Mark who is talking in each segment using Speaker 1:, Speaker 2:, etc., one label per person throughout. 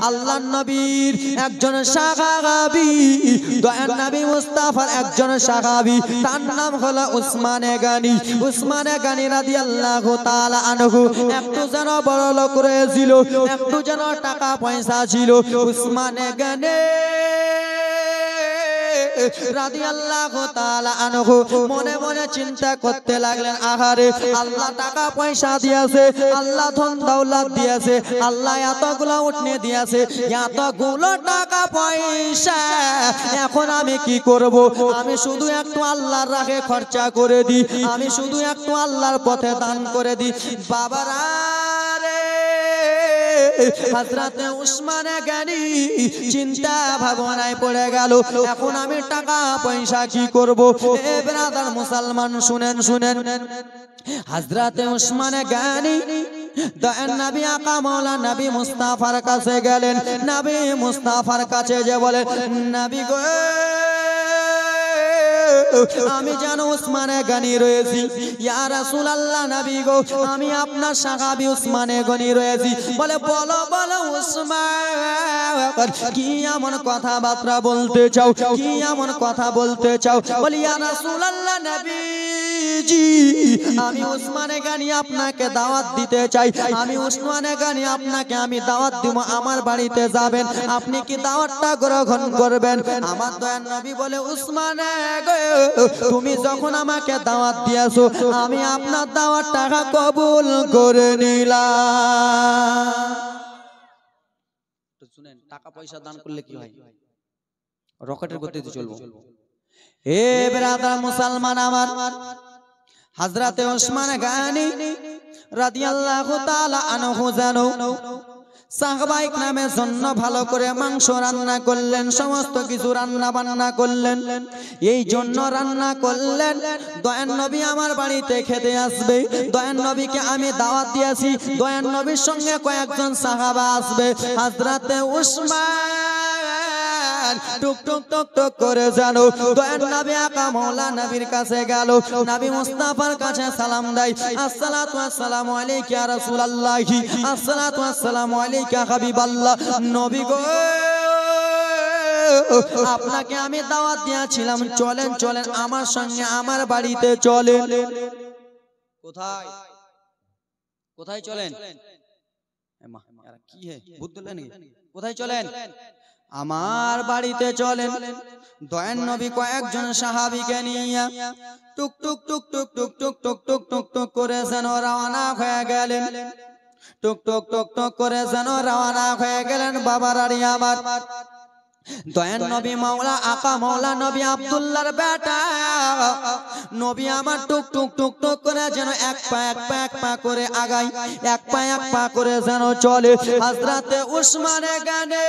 Speaker 1: আল্লাহর নবীর একজন সাহাবী, দয়ার নবী মুস্তাফার একজন সাহাবী, তার নাম হলো উসমানে গনি। উসমানে গনি রাদিয়াল্লাহু তাআলা আনহু একটু যেন বড় লোক হয়েছিল, একটু যেন টাকা পয়সা ছিল। উসমানে গনি রাদিয়াল্লাহু তাআলা আনহু মনে মনে চিন্তা করতে লাগলেন, আহারে আল্লাহ টাকা পয়সা দিয়েছে, আল্লাহ ধন দৌলত দিয়েছে, আল্লাহ এতগুলো উঠনে দিয়েছে, এতগুলো টাকা পয়সা, এখন আমি কি করব? আমি শুধু একটু আল্লাহর রাহে খরচা করে দিই, আমি শুধু একটু আল্লাহর পথে দান করে দিই। বাবারা হযরতে উসমানে গনি চিন্তা ভাবনায় পড়ে গেল, এখন আমি টাকা পয়সা কি করব? এ ব্রাদার মুসলমান শুনেন শুনেন, হযরতে উসমানে গনি দয়ার নবী আকা মাওলা নবী মুস্তাফার কাছে গেলেন। নবী মুস্তাফার কাছে যে বলেন, নবী গো আমি জানো উসমানে গনি রয়েছি, ইয়া রাসূলুল্লাহ নবী গো আমি আপনার সাহাবী উসমানে গনি রয়েছি। বলে বলো বলো উসমান কি এমন কথাবার্তা বলতে চাও, কি এমন কথা বলতে চাও? বলি ইয়া রাসূলুল্লাহ নবীজি আমি উসমানে গনি আপনাকে দাওয়াত দিতে চাই, আমি উসমানে গনি আপনাকে আমি দাওয়াত দিব, আমার বাড়িতে যাবেন, আপনি কি দাওয়াতটা গ্রহণ করবেন? আমার দয়ার নবী বলে, উসমানে গো তুমি যখন আমাকে দাওয়াত দিয়েছো আমি আপনার দাওয়াত টাকা কবুল করে নিলাম। শুনেন, টাকা পয়সা দান করলে কি হয়? রকেটের গতিতে চলবো। এ ব্রাদার মুসলমান আমার, হযরতে উসমানে গনি রাদিয়াল্লাহু তাআলা আনহু জানো সাহাবায়ে কেরামের জন্য ভালো করে মাংস রান্না করলেন, সমস্ত কিছু রান্না বান্না করলেন। এই জন্য রান্না করলেন দয়ার নবী আমার বাড়িতে খেতে আসবে, দয়ার নবীকে আমি দাওয়াত দিয়েছি, দয়ার নবীর সঙ্গে কয়েকজন সাহাবা আসবে। হযরতে উসমান টুক টুক টুক টুক করে জানো দয়ার নবী আকা মাওলা নবীর কাছে গেল, নবী মুস্তাফার কাছে সালাম দেয়, আসসালাতু আসসালামু আলাইকা ইয়া রাসূলুল্লাহি, আসসালাতু আসসালামু আলাইকা হাবিবাল্লাহ। নবী গো আপনাকে আমি দাওয়াত দিয়েছিলাম, চলেন চলেন আমার সঙ্গে আমার বাড়িতে চলেন। কোথায় কোথায় চলেন? কি হে ভূত ধরলেন নাকি? কোথায় চলেন? আমার বাড়িতে চলেন। দয়ার নবী কয়েকজন সাহাবীকে নিয়ে টুক টুক টুক টুক টুক টুক টুক টুক টুক টুক করে যেন রওনা হয়ে গেলেন, টুক টুক টুক টুক করে যেন রওনা হয়ে গেলেন। বাবারারি আমার, দয়ার নবী মাওলা আকা মাওলা নবী আব্দুল্লাহর বেটা নবী আমার টুক টুক টুক টুক করে যেন এক পা এক পা এক পা করে আগায়, এক পা এক পা করে যেন চলে। হযরতে উসমানে গনি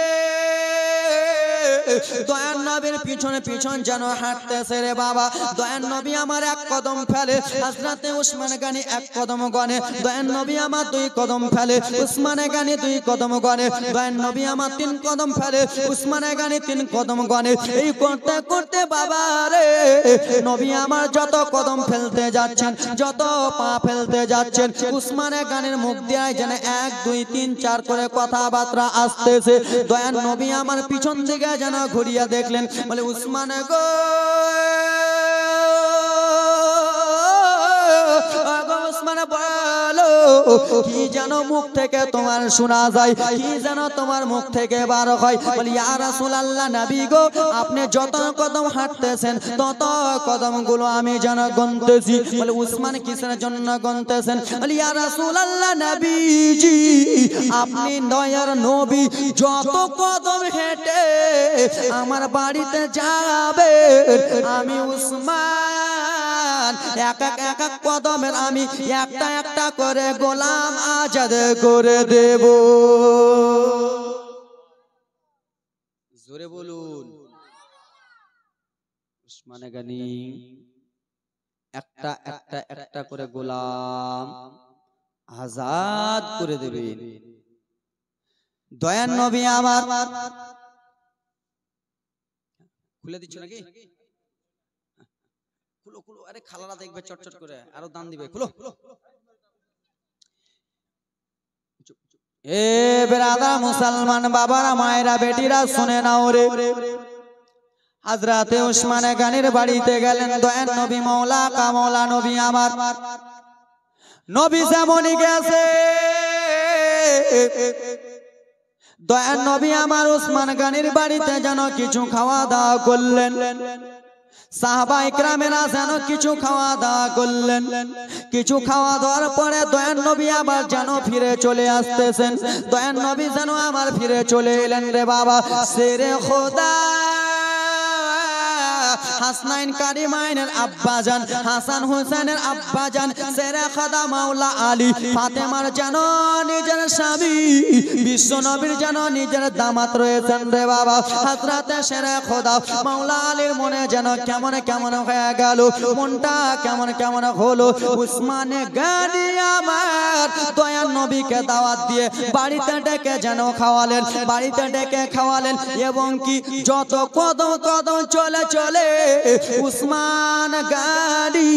Speaker 1: দয়ার নবীর পিছনে পিছন যেন হাঁটতেছে রে বাবা। দয়ার নবী আমার এক কদম ফেলে, হযরতে উসমানে গনি এক কদম গনে, দয়ার নবী আমার দুই কদম ফেলে, উসমানে গনি দুই কদম গনে, দয়ার নবী আমার তিন কদম ফেলে, উসমানে গনি তিন কদম গনে। এই করতে করতে বাবা রে নবী আমার যত কদম ফেলতে যাচ্ছেন, যত পা ফেলতে যাচ্ছেন, উসমানে গনির মুখ দিয়ে যেন 1 2 3 4 করে কথাবার্তা আসতেছে। দয়ার নবী আমার পিছন দিকে যেন ঘুরিয়ে দেখলেন, বলে উসমানে গো উসমানে বলো কি যেন মুখ থেকে তোমার শোনা যায়, কি যেন তোমার মুখ থেকে বার হয়? বলি ইয়া রাসূলুল্লাহ নবী গো আপনি যত কদম হাঁটতেছেন তত কদমগুলো আমি যেন গুনতেছি। বলে উসমান কিসের জন্য গুনতেছেন? বলি ইয়া রাসূলুল্লাহ নবীজি আপনি দয়ার নবী যত কদম হেঁটে আমার বাড়িতে যাবে আমি উসমান এক এক এক এক কদমের আমি একটা একটা করে গোলাম আজাদ করে দেব। জোরে বলুন উসমানে গনি একটা একটা একটা করে গোলাম আজাদ করে দেবেন। দয়ার নবী আমার খুলে দিচ্ছ নাকি? খুলো খুলো, আরে খালারা দেখবে চটচট করে আরো দান দিবে, খুলো। এ ব্রাদার মুসলমান বাবারা মায়েরা বেটিরা শুনে নাও রে, হযরতে উসমান গানির বাড়িতে গেলেন দয়ার নবী মাওলা কামলা নবী আমার নবী যেমনই গেছে দয়ার নবী আমার উসমান গানির বাড়িতে যেন কিছু খাওয়া দাওয়া করলেন, সাহাবা ইকরামেরা যেন কিছু খাওয়া দাওয়া করলেন। কিছু খাওয়া দাওয়ার পরে দয়ার নবী আবার যেন ফিরে চলে আসতেছেন, দয়ার নবী যেন আবার ফিরে চলে এলেন রে বাবা। সেরে খোদা হাসনাইন কারিমাইনের আব্বাজান হাসান হোসেনের আব্বাজান সেরে খোদা মাওলা আলী ফাতেমার যেন নিজের স্বামী বিশ্ব নবীর যেন নিজের দামাত রয়েছেন রে বাবা। হযরতে সেরে খোদা মাওলা আলীর মনে যেন কেমন কেমন হয়ে গেল, মনটা কেমন কেমন হলো। উসমানে গানি আমার দয়ার নবীকে দাওয়াত দিয়ে বাড়িতে ডেকে যেন খাওয়ালেন, বাড়িতে ডেকে খাওয়ালেন এবং কি যত কদম কদম চলে চলে উসমান গানি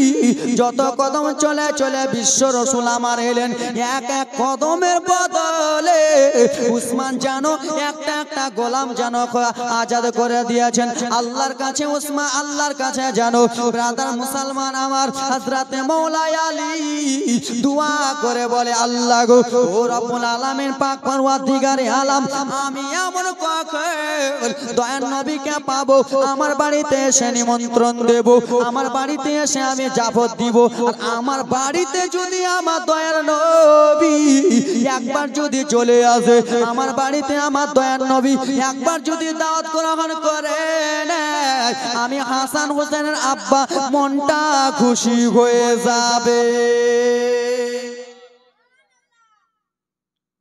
Speaker 1: যত কদম চলে চলে বিশ্ব রাসূল আমার এলেন। এক এক কদমের বদলে উসমান যেন একটা একটা গোলাম যেন আজাদ করে দিয়েছেন আল্লাহর কাছে। উসমান আল্লাহর কাছে যেন ব্রাদার মুসলমান আমার হযরতে মাওলা আলী দোয়া করে বলে, আল্লাহ গো ও রব্বুল আলামিন পাক পরওয়ারদিগারে আলাম, আমি এমন কখন দয়ার নবীকে পাবো আমার বাড়িতে এসে নিমন্ত্রণ দেব, আমার বাড়িতে এসে আমি দাওয়াত দিব। আর আমার বাড়িতে যদি আমার দয়ার নবী একবার যদি চলে আসে, আমার বাড়িতে আমার দয়ার নবী একবার যদি দাওয়াত গ্রহণ করে নেয়, আমি হাসান হোসেনের আব্বা মনটা খুশি হয়ে যাবে।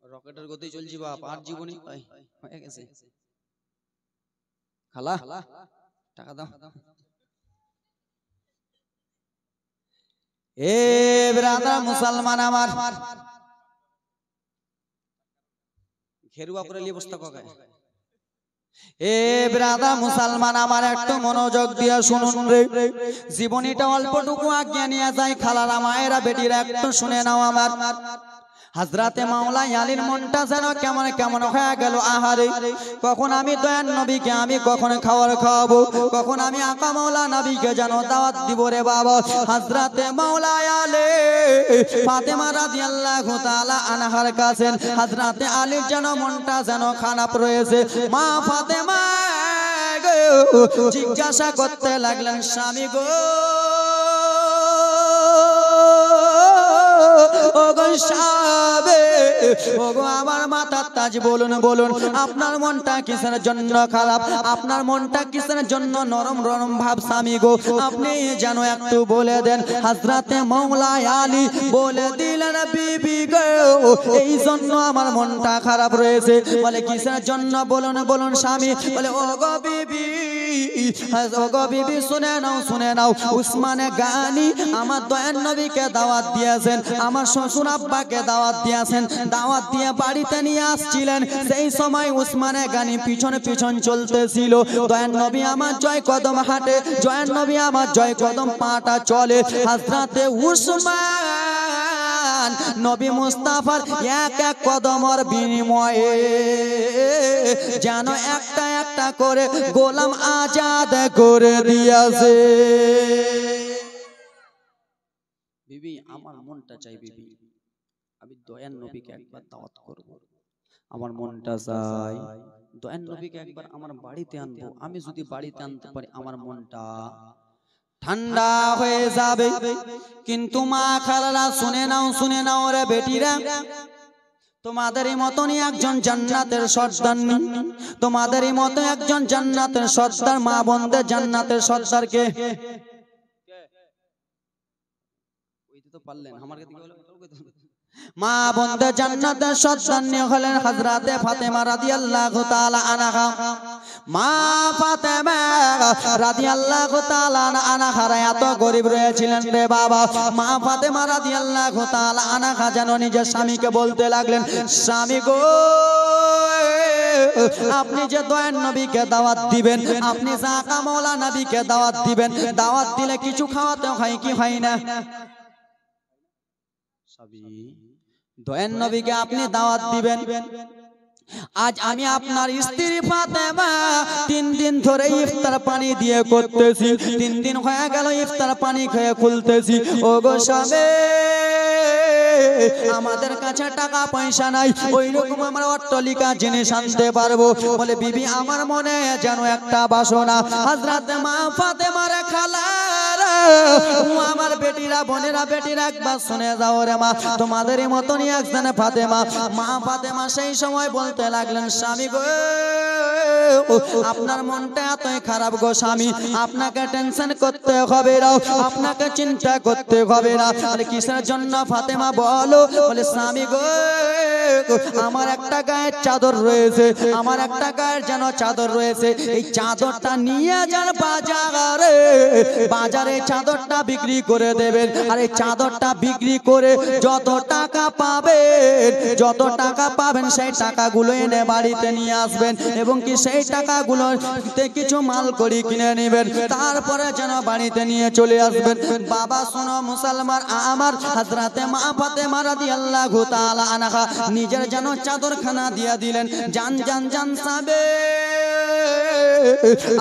Speaker 1: রকেটের গতি চলছি বাপ, আর জীবনী হয়ে গেছে। খালা টাকা দাও। এ ব্রাদার মুসলমান আমার ঘেরুয়া করে নিয়ে বসতে কগায়। এ ব্রাদার মুসলমান আমার একটু মনোযোগ দিয়ে শুনুন রে, জীবনীটা অল্পটুকু আজ্ঞা নিয়ে যায়। খালারা মায়েরা বেটিরা একটু শুনে নাও আমার। হযরতে মাওলা আলীর মনটা যেন কেমন কেমন হয়ে গেল। আহারে কখন আমি দয়ার নবীকে আমি কখন খাবার খাওয়াবো, কখন আমি আকা মাওলা নবীকে যেন দাওয়াত দিব রে বাবা। হযরতে মাওলা আলী ফাতেমা রাদিয়াল্লাহু তাআলা আনহার কাছে হযরতে আলীর যেন মনটা যেন খারাপ রয়েছে। মা ফাতেমা গো জিজ্ঞাসা করতে লাগলেন, স্বামী গো আমার মাথার তাজ বলুন বলুন আপনার মনটা কিসের জন্য খারাপ, আপনার মনটা কিসের জন্য নরম নরম ভাব স্বামী গো, আপনি যেন একটু বলে দেন। হযরতে মাওলা আলী বলে দিলেন, বিবি গো এই জন্য আমার মনটা খারাপ রয়েছে। বলে কিসের জন্য বলুন বলুন স্বামী। বলে ও গো বিবি, ও গো বিবি শুনে নাও শুনে নাও, উসমানে গানি আমার দয়ার নবীকে দাওয়াত দিয়েছেন, আমার শ্বশুর আব্বাকে দাওয়াত দিয়েছেন, দাওয়াত দিয়ে বাড়িতে নিয়ে আসছিলেন। সেই সময় উসমানে গানি পিছনে পিছন চলতেছিল। দয়ার নবী আমার জয় কদম হাঁটে, দয়ার নবী আমার জয় কদম পাটা চলে। হযরতে উসমান নবী মুস্তাফার এক এক কদমের বিনিময়ে যেন একটা একটা করে গোলাম আজাদ করে দিয়েছে। বিবি আমার মনটা চাই, বিবি আমি দয়ার নবীকে একবার দাওয়াত করব, আমার মনটা চাই দয়ার নবীকে একবার আমার বাড়িতে আনবো। আমি যদি বাড়িতে আনতে পারি আমার মনটা ঠান্ডা হয়ে যাবে। কিন্তু মা খালারা শুনে নাও রে বেটিরা, তোমাদেরই মতনই একজন জান্নাতের সর্দার, তোমাদেরই মতো একজন জান্নাতের সর্দার। মা বোনদের জান্নাতের সর্দার কে? মা বোনদের জান্নাতের সন্তান হলেন হযরতে ফাতেমা রাদিয়াল্লাহু তাআলা আনহা। মা ফাতেমা রাদিয়াল্লাহু তাআলা আনহা এত গরিব রয়েছিলেন রে বাবা। মা ফাতেমা রাদিয়াল্লাহু তাআলা আনহা যেন নিজের স্বামীকে বলতে লাগলেন, স্বামী গো আপনি যে দয়ার নবীকে দাওয়াত দিবেন, আপনি যে আকা মাওলা নবীকে দাওয়াত দিবেন, দাওয়াত দিলে কিছু খাওয়াতে হয় কি হয় না? দয়ান নবীকে আপনি দাওয়াত দিবেন। আজ আমি আপনার স্ত্রী ফাতেমা 3 দিন ধরে ইফতার পানি দিয়ে করতেছি, 3 দিন হয়ে গেল ইফতার পানি খেয়ে খুলতেছি। ও গো স্বামী, আমাদের কাছে টাকা পয়সা নাই, ওই রকম আমরা অট্টালিকা জিনিস আনতে পারবো। বলে বিবি আমার মনে যেন একটা বাসনা, হযরত মা ফাতেমার খালার ও আমার বেটিরা বোনেরা বেটিরা একবার শুনে যাও রে মা, তোমাদেরই মতনই একজন ফাতেমা। মা ফাতেমা সেই সময় বলতে লাগলেন, স্বামী গো আপনার মনটা এতই খারাপ গো স্বামী, আপনাকে টেনশন করতে হবে না, আপনাকে চিন্তা করতে হবে না। আরে কিসের জন্য ফাতেমা বলো? বলে স্বামী গো আমার একটা গায়ের চাদর রয়েছে, আমার একটা গায়ের যেন চাদর রয়েছে, এই চাদরটা নিয়ে যান বাজারে, বাজারে চাদরটা বিক্রি করে দেবেন। আর এই চাদরটা বিক্রি করে যত টাকা পাবেন, যত টাকা পাবেন সেই টাকাগুলো এনে বাড়িতে নিয়ে আসবেন এবং কি সেই টাকাগুলোতে কিছু মাল করি কিনে নেবেন, তারপরে যেন বাড়িতে নিয়ে চলে আসবেন। বাবা শোনো মুসলমান আমার, হযরতে মা ফাতেমা রাদিয়াল্লাহু তাআলা আনহা নিজের যেন চাদরখানা দিয়ে দিলেন। জান জান জান সাবে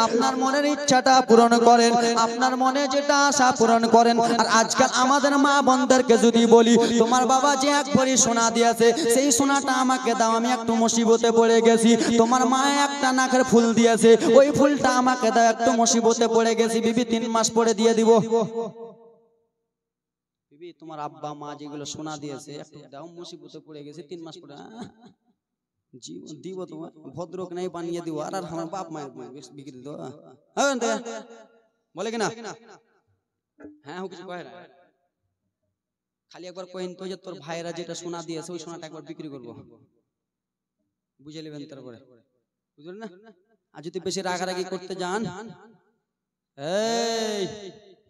Speaker 1: আপনার মনের ইচ্ছাটা পূরণ করেন, আপনার মনে যেটা আশা পূরণ করেন। আর আজকাল আমাদের মা বোনদেরকে যদি বলি, তোমার বাবা যে 1 ভরি সোনা দিয়েছে সেই সোনাটা আমাকে দাও, আমি একটু মুসিবতে পড়ে গেছি। তোমার মা একটা নাকের ফুল দিয়েছে, ওই ফুলটা আমাকে দাও, একটু মুসিবতে পড়ে গেছি বিবি, 3 মাস পরে দিয়ে দিব। বিবি তোমার আব্বা মা যেগুলো সোনা দিয়েছে একটু দাও, মুসিবতে পড়ে গেছে 3 মাস পরে জীবন দিব তোমার, ভদ্রক নাই বানিয়ে দিব। আর আমার বাপ মায়ের বিক্রি দেবো বলে কিনা? হ্যাঁ কিছু কয় না, খালি একবার কইন তো যে তোর ভাইরা যেটা সোনা দিয়েছে ওই সোনাটা একবার বিক্রি করবো, বুঝে নেবেন তারপরে, বুঝলেন না? আর যদি বেশি রাগারাগি করতে যান, এই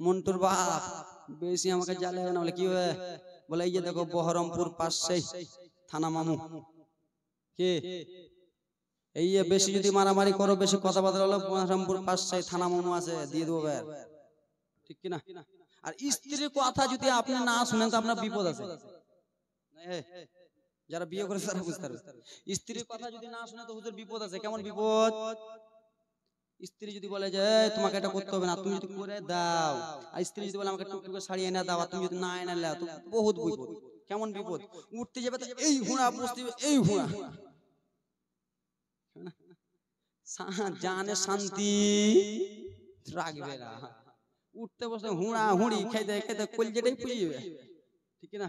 Speaker 1: মন্টুর বাপ বেশি আমাকে জ্বালে না, বলে কি হবে? বলে এই যে দেখো বহরমপুর পাশে থানা মামু, কে এই বেশি যদি মারামারি করো, বেশি কথাবার্তা হলো, বহরমপুর পাশে থানা মামু আছে, দিয়ে দেবো বের, ঠিক কিনা? আর স্ত্রীর কথা যদি আপনি না শুনেন তো আপনার বিপদ আছে। যারা বিয়ে করেছে তারা বুঝতে পারবে, স্ত্রীর কথা যদি না শুনে তো হুজুর বিপদ আছে। কেমন বিপদ? স্ত্রী যদি বলে যে তোমাকে এটা করতে হবে না, তুমি যদি করে দাও, আর স্ত্রী যদি বলে আমাকে টুকটুকে শাড়ি এনে দাও, তুমি যদি না এনে দাও তো বহুত বিপদ। কেমন বিপদ? উঠতে যাবে তো এই হুঁড়া, বসতে এই হুঁড়া, জানে শান্তি রাখবে না, উঠতে বসতে হুঁড়া হুঁড়ি, খেতে খেতে কলজেটাই পুজিবে, ঠিক না?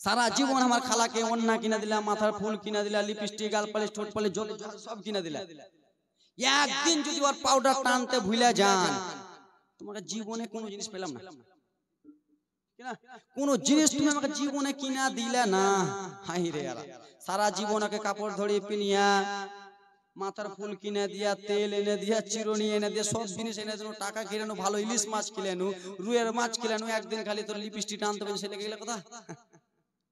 Speaker 1: সারা জীবন আমার খালাকে ওন্না কিনা দিলা, মাথার ফুল কিনা দিলা, লিপস্টিক, গাল পালিশ, ঠোঁট পালিশ, যত সব কিনা দিলা, একদিন যদি ওর পাউডার টানতে ভুলে যান, তোমাকে জীবনে কোনো জিনিস পেলাম না, কোন জিনিস তুমি আমাকে জীবনে কিনা দিলে না। হাই রে আরা, সারা জীবন ওকে কাপড় ধরিয়ে পিনিয়া, মাথার ফুল কিনে দিয়া, তেল এনে দিয়া, চিরুনি এনে দিয়া, সব জিনিস এনে দিল, টাকা কিনেনো, ভালো ইলিশ মাছ কিনেনো, রুইয়ের মাছ কিনেনো, একদিন খালি তোর লিপস্টিক টানতে পারবে, সেটা গেলে কথা,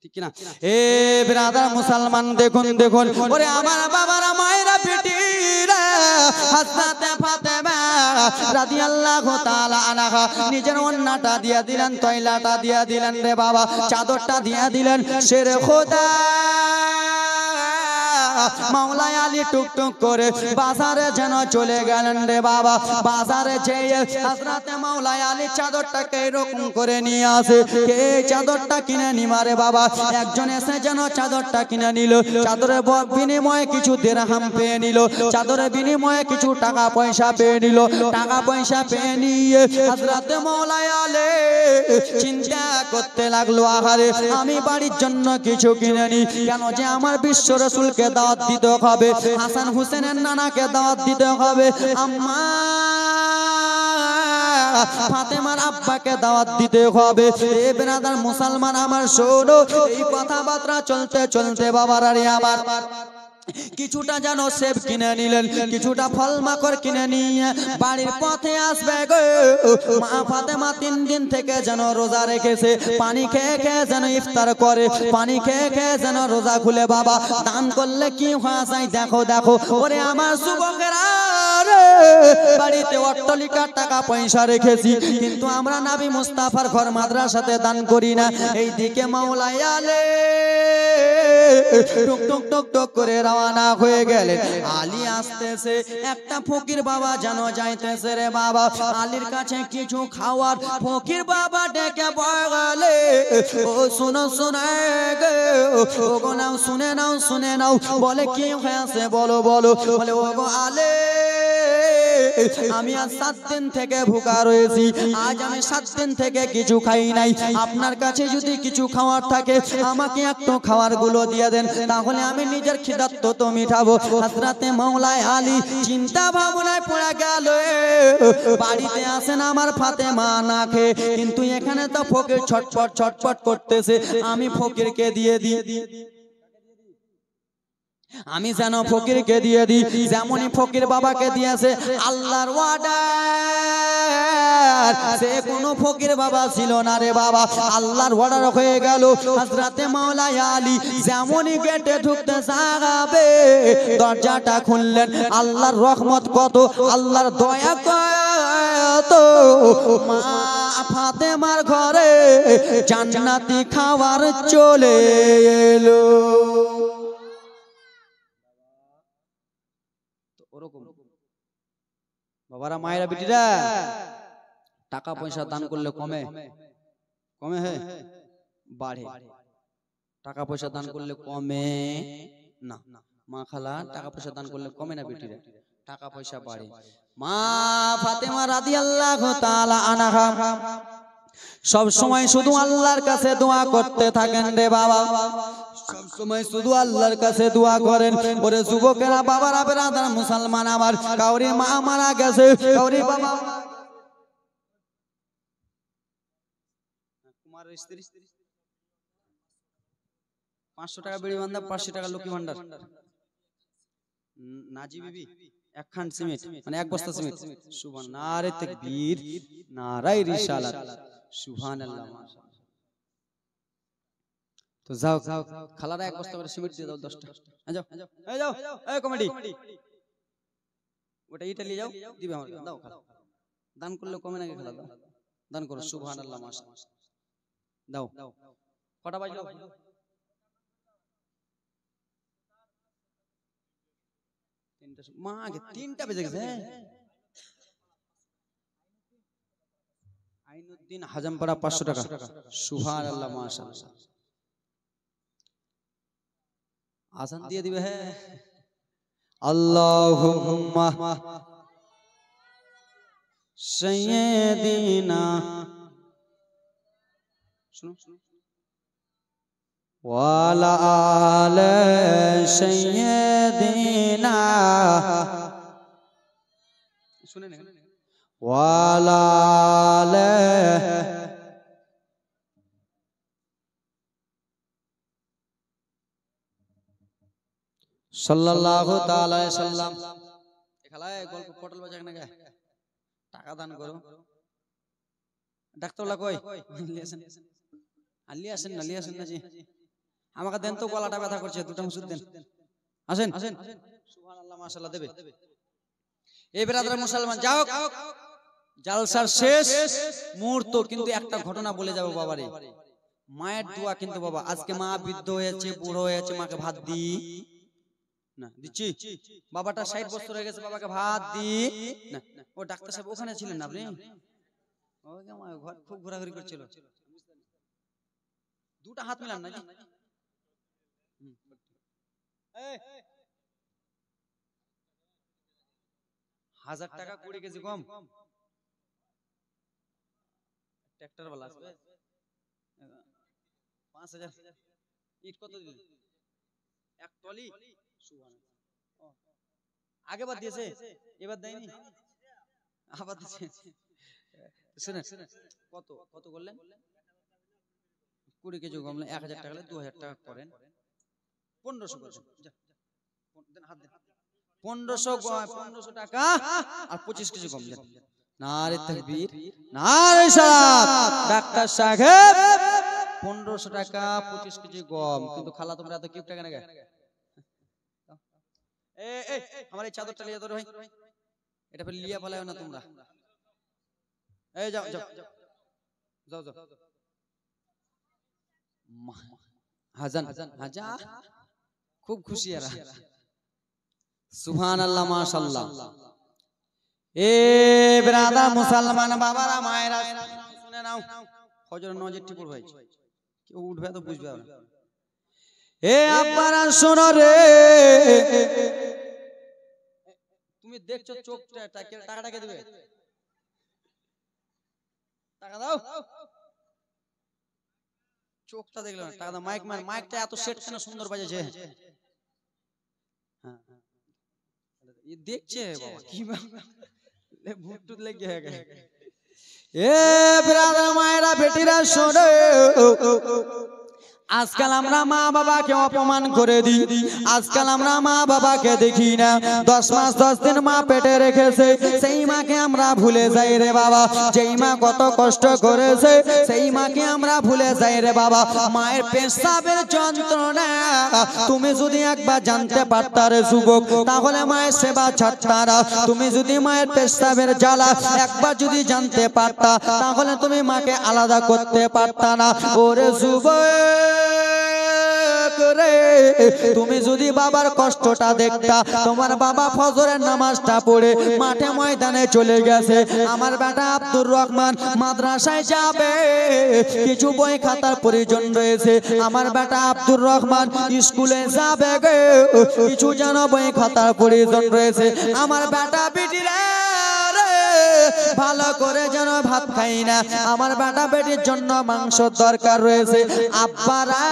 Speaker 1: ঠিক কিনা? এ ব্রাদার মুসলমান দেখুন দেখুন, ওরে আমার বাবারা মায়েরা বেটিরা, হযরতে ফাতেমা রাদিয়াল্লাহু তাআলা আনহা নিজের ওন্নাটা দিয়ে দিলেন, তয়লাটা দিয়ে দিলেন রে বাবা, চাদরটা দিয়ে দিলেন। শেরে খোদা মাওলা আলী টুকটুক করে বাজারে যেন চলে গেলেন রে বাবা। বাজারে যেয়ে হযরতে মাওলা আলী চাদরটাকে এরকম করে নিয়ে আসে। কে চাদরটা কিনে নিমারে বাবা? একজন এসে যেন চাদরটা কিনে নিল, চাদরের বিনিময়ে কিছু দিরহাম পেয়ে নিল, চাদরের বিনিময়ে কিছু টাকা পয়সা পেয়ে নিল। টাকা পয়সা পেয়ে নিয়ে হযরতে মাওলা আলী চিন্তা করতে লাগলো, আহারে আমি বাড়ির জন্য কিছু কিনে নি, কেন যে আমার বিশ্ব রাসূলকে দাওয়াত দিতে হবে, হাসান হুসেনের নানাকে দাওয়াত দিতে হবে, আম্মা ফাতেমার আব্বাকে দাওয়াত দিতে হবে। এ ব্রাদার মুসলমান আমার শোনো, এই কথাবার্তা চলতে চলতে বাবারা রে আমার কিছুটা যেন সেব কিনে নিলেন, কিছুটা ফল মাকড় কিনে নিয়ে বাড়ির পথে আসবে গো। মা ফাতেমা 3 দিন থেকে যেন রোজা রেখেছে, পানি খেয়ে খেয়ে যেন ইফতার করে, পানি খেয়ে খেয়ে যেন রোজা খুলে। বাবা দান করলে কি হওয়া যায় দেখো দেখো, ওরে আমার যুবকেরা রে, বাড়িতে অট্টালিকার টাকা পয়সা রেখেছি, কিন্তু আমরা নবী মুস্তাফার ঘর মাদ্রাসাতে দান করি না। এইদিকে মাওলায় আলে টুক টুক টুক টুক করে রওনা হয়ে গেলেন। আলী আসতেছে, একটা ফকির বাবা যেন যাইতেছে রে বাবা। আলীর কাছে কিছু খাওয়ার, ফকির বাবা ডেকে বলে, ও শুনো শুনে গো, ও গো নাও শুনে নাও শুনে নাও। বলে কি হয়েছে বলো বলো। বলে ও গো আলে, আমি আজ 7 দিন থেকে ভুকা রয়েছি, আজ আমি 7 দিন থেকে কিছু খাই নাই। আপনার কাছে যদি কিছু খাওয়ার থাকে আমাকে একটু খাওয়ার গুলো দিয়ে দেন, তাহলে আমি নিজের খিদাত্ত তো মিটাবো। হযরতে মাওলায় আলী চিন্তা ভাবনায় পড়ে গেল। বাড়িতে আসেন আমার ফাতেমা না খেয়ে, কিন্তু এখানে তো ফকির ছটফট ছটফট করতেছে, আমি ফকিরকে দিয়ে দিই। আমি যেন ফকিরকে দিয়ে দিই, যেমনই ফকির বাবাকে দিয়েছে আল্লাহর অর্ডার। সে কোনো ফকির বাবা ছিল না রে বাবা, আল্লাহর অর্ডার হয়ে গেল। হযরতে মাওলায় আলী যেমনই গেটে ঢুকতে যাবে, দরজাটা খুললেন। আল্লাহর রহমত কত, আল্লাহর দয়া কত, মা ফাতেমার ঘরে জান্নাতি খাবার চলে এলো। বাবারা, মায়েরা, বেটিরা, টাকা পয়সা দান করলে কমে কমে হে বাড়ে, টাকা পয়সা দান করলে কমে না। মা খালা, টাকা পয়সা দান করলে কমে না বেটিরা, টাকা পয়সা বাড়ে। মা ফাতেমা রাদিয়াল্লাহু তাআলা আনহা সব সময় শুধু আল্লাহর কাছে দোয়া করতে থাকেন রে বাবা, সব সময় শুধু আল্লাহর কাছে দোয়া করেন। ওরে যুবকেরা, বাবারা, বেরাদার মুসলমান আমার, কাউরি মা মারা গেছে, কাউরি বাবা কুমারের স্ত্রী 500 টাকা বিড়ি বান্ধা, 500 টাকা লক্ষ্মী ভান্ডার, নাজি বিবি একখান সিমেন্ট, মানে 1 বস্তা সিমেন্ট। সুবহান, নারে তাকবীর, নারায়ে রিসালাত, সুবহানাল্লাহ, মাশাআল্লাহ। তো যাও খালারা 1 বস্তা করে সিমেন্ট দিয়ে দাও, 10টা। যাও এই যাও, এই কমিটি, ওটা ইটালি যাও, দিবে আমাকে, দাও খালা। দান করলে কমে নাকি খালা? দাও, দান করো, সুবহানাল্লাহ, মাশাআল্লাহ, দাও। কটা বাজলো? মা আগে 3টা বেজে গেছে। আইনুদ্দিন হাজামপাড়া 500 টাকা, সুবহানাল্লাহ, মাশাআল্লাহ। আজান দিয়ে দিবে। হ্যাঁ, আল্লাহুম্মা সাইয়্যিদিনা, শুনো ওয়ালা আলে সাইয়্যিদিনা, শুনেন, ওয়ালা আলে সাল্লাল্লাহু তাআলা আলাইহি সাল্লাম। এখালায় গল্প পটল বাজাক না, টাকা দান করো। ডাক্তারলা কই আলি আসেন না, আসেন না জি, আমাকে দেন তো, গলাটা ব্যথা করছে, 2টা ওষুধ দেন। আসেন, সুবহানাল্লাহ, মাশাআল্লাহ, দেবে। এই বেরাদার মুসলমান, যাও, জালসার শেষ মুহূর্ত, কিন্তু একটা ঘটনা বলে যাবো বাবারে। মায়ের দোয়া কিন্তু বাবা, আজকে মা বৃদ্ধ হয়েছে, বুড়ো হয়েছে, মাকে ভাত দি না, দিচ্ছি। বাবাটা 60 বছর হয়ে গেছে, বাবাকে ভাত দি না। ও ডাক্তার সাহেব ওখানে ছিলেন না আপনি? ঘর খুব ঘোরাঘুরি করছিল। 2টা হাত মিলান না, 1000 টাকা 20 কেজি কম। ট্রাক্টর वाला আসবে 5000। ইট কত দিলেন? 1 টলি। সুবহানাল্লাহ, আগেবার দিয়েছে, এবার দেয়নি, আবার দিয়েছে। শুনেন, কত কত করলেন? 20 কেজি কমলে 1000 টাকা, 2000 টাকা করেন, 1500 করেন। দেন, হাত দেন। 1500 টাকা আর 25 কেজি কম দেন। নারে তাকবীর, নারে সালাত। ডাক্তার সাহেব 1500 টাকা 25 কেজি গম, কিন্তু খালা তোমরা এত কিপ টাকা নাকি? আমার এই চাদরটা নিয়ে ধরো ভাই, এটা ফের লিয়া পালাও না তোমরা। এই যাও যাও যাও যাও। হাজান হাজা খুব খুশি এরা। সুবহানাল্লাহ মাশাআল্লাহ। এ ব্রাদার মুসলমান বাবারা মায়েরা শুনে নাও, ফজর নজরটি পড়বাই, কেউ উঠবে তো বুঝবে না। এ আব্বারা শোনো রে, তুমি দেখছো চোখটা, টাকাটাকে দিবে, টাকা দাও, চোখটা দেখলো না, টাকা দাও। মাইক মার, মাইকটা এত সেট কেন সুন্দর বাজেছে। হ্যাঁ দেখছে বাবা কি ভুটটুত লেগে গেছে। এ ব্রাদার মায়েরা বেটিরা শোনো, আজকাল আমরা মা বাবাকে অপমান করে দিই, আজকাল আমরা মা বাবাকে দেখি না। 10 মাস 10 দিন মা পেটে রেখেছে, সেই মাকে আমরা ভুলে যাই রে বাবা। যেই মা কত কষ্ট করেছে সেই মাকে আমরা ভুলে যাই রে বাবা। মায়ের পেশাবের যন্ত্রণা তুমি যদি একবার জানতে পারতা রে যুবক, তাহলে মায়ের সেবা ছাড়তা না। তুমি যদি মায়ের পেশাবের জ্বালা একবার যদি জানতে পারতা, তাহলে তুমি মাকে আলাদা করতে পারতা না। ওরে যুবক রে, তুমি যদি বাবার কষ্টটা দেখতা, তোমার বাবা ফজরের নামাজটা পড়ে মাঠে ময়দানে চলে গেছে, আমার বেটা আব্দুর রহমান মাদ্রাসায় যাবে, কিছু বই খাতার প্রয়োজন রয়েছে, আমার বেটা আব্দুর রহমান স্কুলে যাবে গে, কিছু যেন বই খাতার প্রয়োজন রয়েছে, আমার বেটা বিটিরা ভালো করে যেন ভাত খাই না, আমার বেটা বেটির জন্য মাংসের দরকার রয়েছে। আব্বারা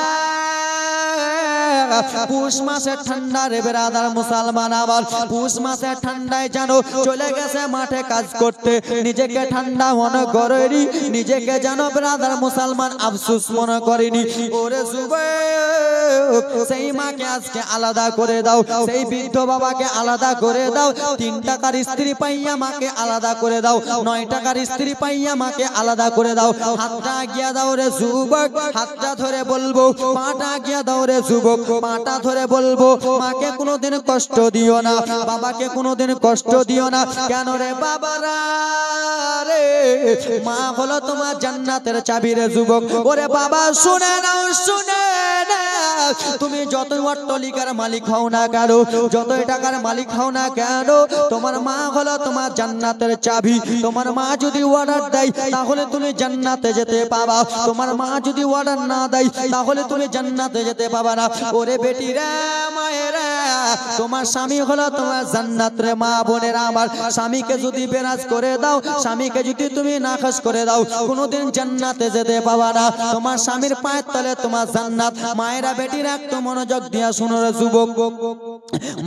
Speaker 1: পুষ মাসের ঠান্ডা রে বেরাদার মুসলমান আমার, পুষ মাসের ঠান্ডায় যেন চলে গেছে মাঠে কাজ করতে, নিজেকে ঠান্ডা মনে করেনি, নিজেকে যেন বেরাদার মুসলমান আফসোস মনে করেনি। ওরে যুবক, সেই মাকে আজকে আলাদা করে দাও, সেই বৃদ্ধ বাবাকে আলাদা করে দাও। 3 টাকার স্ত্রী পাইয়া মাকে আলাদা করে দাও, 9 টাকার স্ত্রী পাইয়া মাকে আলাদা করে দাও। হাতটা আগিয়া দাও রে যুবক, হাতটা ধরে বলবো, পাটা আগিয়া দাও রে যুবক, পাটা ধরে বলবো, মাকে কোনোদিন কষ্ট দিও না, বাবাকে কোনোদিন কষ্ট দিও না। কেন রে বাবারা রে, মা হলো তোমার জান্নাতের চাবি রে যুবক। ওরে বাবা শুনে নাও, শুনে না, তুমি যতই অট্টালিকার মালিক হও না কেন, যতই টাকার মালিক হও না কেন, তোমার মা হলো তোমার জান্নাতের চাবি। তোমার মা যদি অর্ডার দেয় তাহলে তুমি জান্নাতে যেতে পাবা, তোমার মা যদি অর্ডার না দেয় তাহলে তুমি জান্নাতে যেতে পাবা না। ওরে বেটিরা মায়েরা, তোমার স্বামী হলো তোমার জান্নাত রে মা বোনেরা আমার। স্বামীকে যদি বেরাজ করে দাও, স্বামীকে যদি তুমি নাখাস করে দাও, কোনোদিন জান্নাতে যেতে পাবা না। তোমার স্বামীর পায়ের তলে তোমার জান্নাত। মায়েরা বেটিরা একটু মনোযোগ দিয়া শুনো রে যুবক,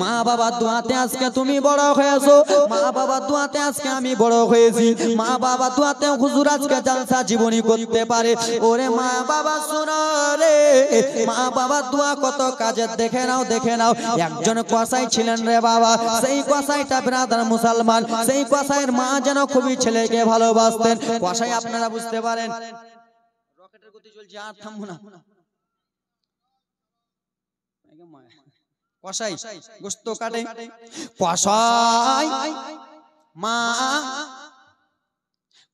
Speaker 1: মা বাবার দোয়াতে আজকে তুমি বড় হয়েছো, মা বাবার দোয়াতে আজকে আমি বড় হয়েছি, মা বাবার দোয়াতে হুজুর আজকে জালসা জীবনী করতে পারে। ওরে মা বাবা শোনো রে, মা বাবার দোয়া কত কাজের, দেখে নাও দেখে নাও। একজন কসাই ছিলেন রে বাবা, সেই কসাইটা ব্রাদার মুসলমান, সেই কসাইয়ের মা যেন খুবই ছেলেকে ভালোবাসতেন। কসাই আপনারা বুঝতে পারেন, রকেটের গতি চলছে, আর থামবো না। কসাই গোশত কাটে, কসাই মা,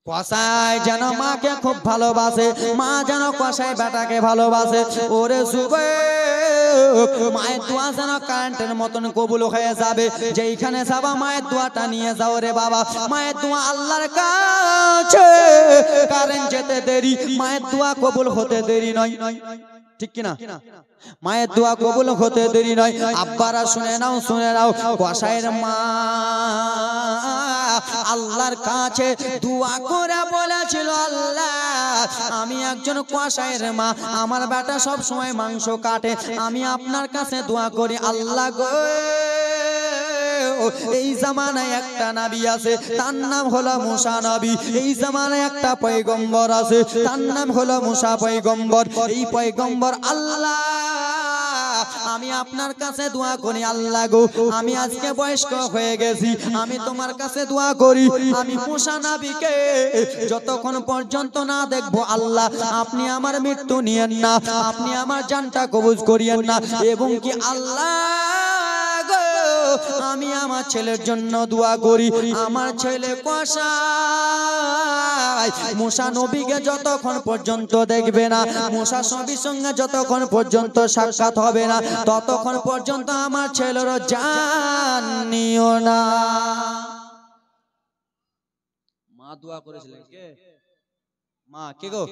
Speaker 1: কসাই যেন মাকে খুব ভালোবাসে, মা যেন কসাই বেটাকে ভালোবাসে। ওরে যুবক, মায়ের দোয়া যেন কারেন্টের মতন কবুল হয়ে যাবে। যেইখানে যাবা মায়ের দোয়াটা নিয়ে যাও রে বাবা। মায়ের দোয়া আল্লাহর কাছে কারেন্ট যেতে দেরি, মায়ের দোয়া কবুল হতে দেরি নয়, ঠিক কিনা? মায়ের দোয়া কবুল হতে দেরি নয়। আব্বারা শুনে নাও, শুনে নাও, কসাইয়ের মা আল্লাহর কাছে দোয়া করে বলেছিল, আল্লাহ আমি একজন কসাইয়ের মা, আমার বেটা সব সময় মাংস কাটে, আমি আপনার কাছে দোয়া করি, আল্লাহ গো এই জামানায় একটা নবী আছে, তার নাম হলো মুসা নবী। এই জামানায় একটা পয়গম্বর আছে, তার নাম হলো মুসা পয়গম্বর। এই পয়গম্বর আল্লাহ আমি আপনার কাছে দোয়া করি, আল্লাহ গো আমি আজকে বয়স্ক হয়ে গেছি, আমি তোমার কাছে দোয়া করি, আমি মুসা নবীকে যতক্ষণ পর্যন্ত না দেখবো আল্লাহ আপনি আমার মৃত্যু নিয়েন না, আপনি আমার জানটা কবুজ করিয়েন না। এবং কি আল্লাহ আমি আমার ছেলের জন্য দোয়া করি। আমার ছেলে কসাই মুসা নবীকে যতক্ষণ পর্যন্ত দেখবে না, মুসা নবীর সঙ্গে যতক্ষণ পর্যন্ত সাক্ষাৎ হবে না, ততক্ষণ পর্যন্ত আমার ছেলের জান নিও না। মা দোয়া করেছিলেন, কে মা? কে গো?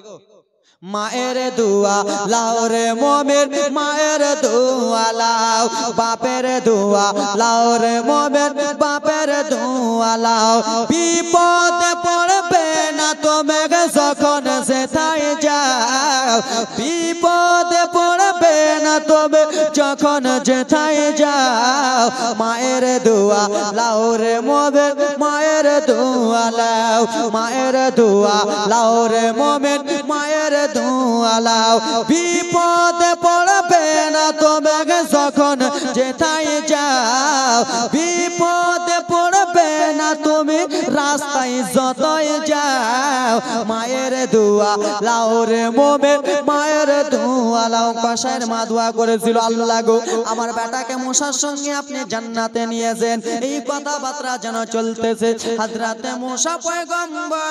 Speaker 1: মায়ের দোয়া লাও রে মোমেন, মায়ের দোয়া লাও, বাপের দোয়া লাও রে মোমেন, বাপের দোয়া লাও। বিপদে পড়বে না তুমি যখন যেথায় যাও, বিপদে পড়বে না তুমি যখন যেথায় যাও। মায়ের দোয়া লাও রে মোমেন, মায়ের দোয়া লাও, মায়ের দোয়া লাও রে মোমেন, মায়ের দোয়া লাও। বিপদে পড়বে না তুমি যখন যেথায় যাও, বিপদে পড়বে না তুমি রাস্তায় যতই যাও। মায়ের দোয়া লাও রে মোমেন, মায়ের দোয়া লাও। কসাইয়ের মা দোয়া করেছিল, আল্লাহ গো আমার বেটাকে মুসার সঙ্গে আপনি জান্নাতে নিয়েছেন। এই কথাবার্তা যেন চলতেছে। হযরতে মুসা পয়গম্বর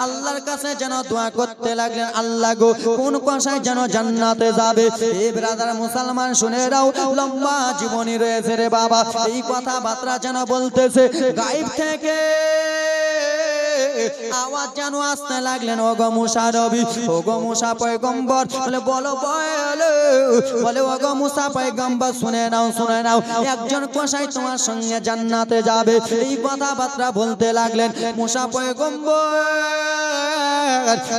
Speaker 1: আল্লাহর কাছে যেন দোয়া করতে লাগলেন, আল্লাহ গো কোন কসাই যেন জান্নাতে যাবে। এই ব্রাদার মুসলমান শুনে নাও, লম্বা জীবনী রয়েছে রে বাবা। এই কথাবার্তা যেন বলতেছে, গায়েব থেকে আওয়াজ যেন আসতে লাগলেন, ওগো মুসা নবী, ওগো মুসা পয়গম্বর। বলে বলো বলে ওগো মুসা পয়গম্বর শুনে নাও, শুনে নাও, একজন কসাই তোমার সঙ্গে জান্নাতে যাবে। এই কথাবার্তা বলতে লাগলেন মুসা পয়গম্বর,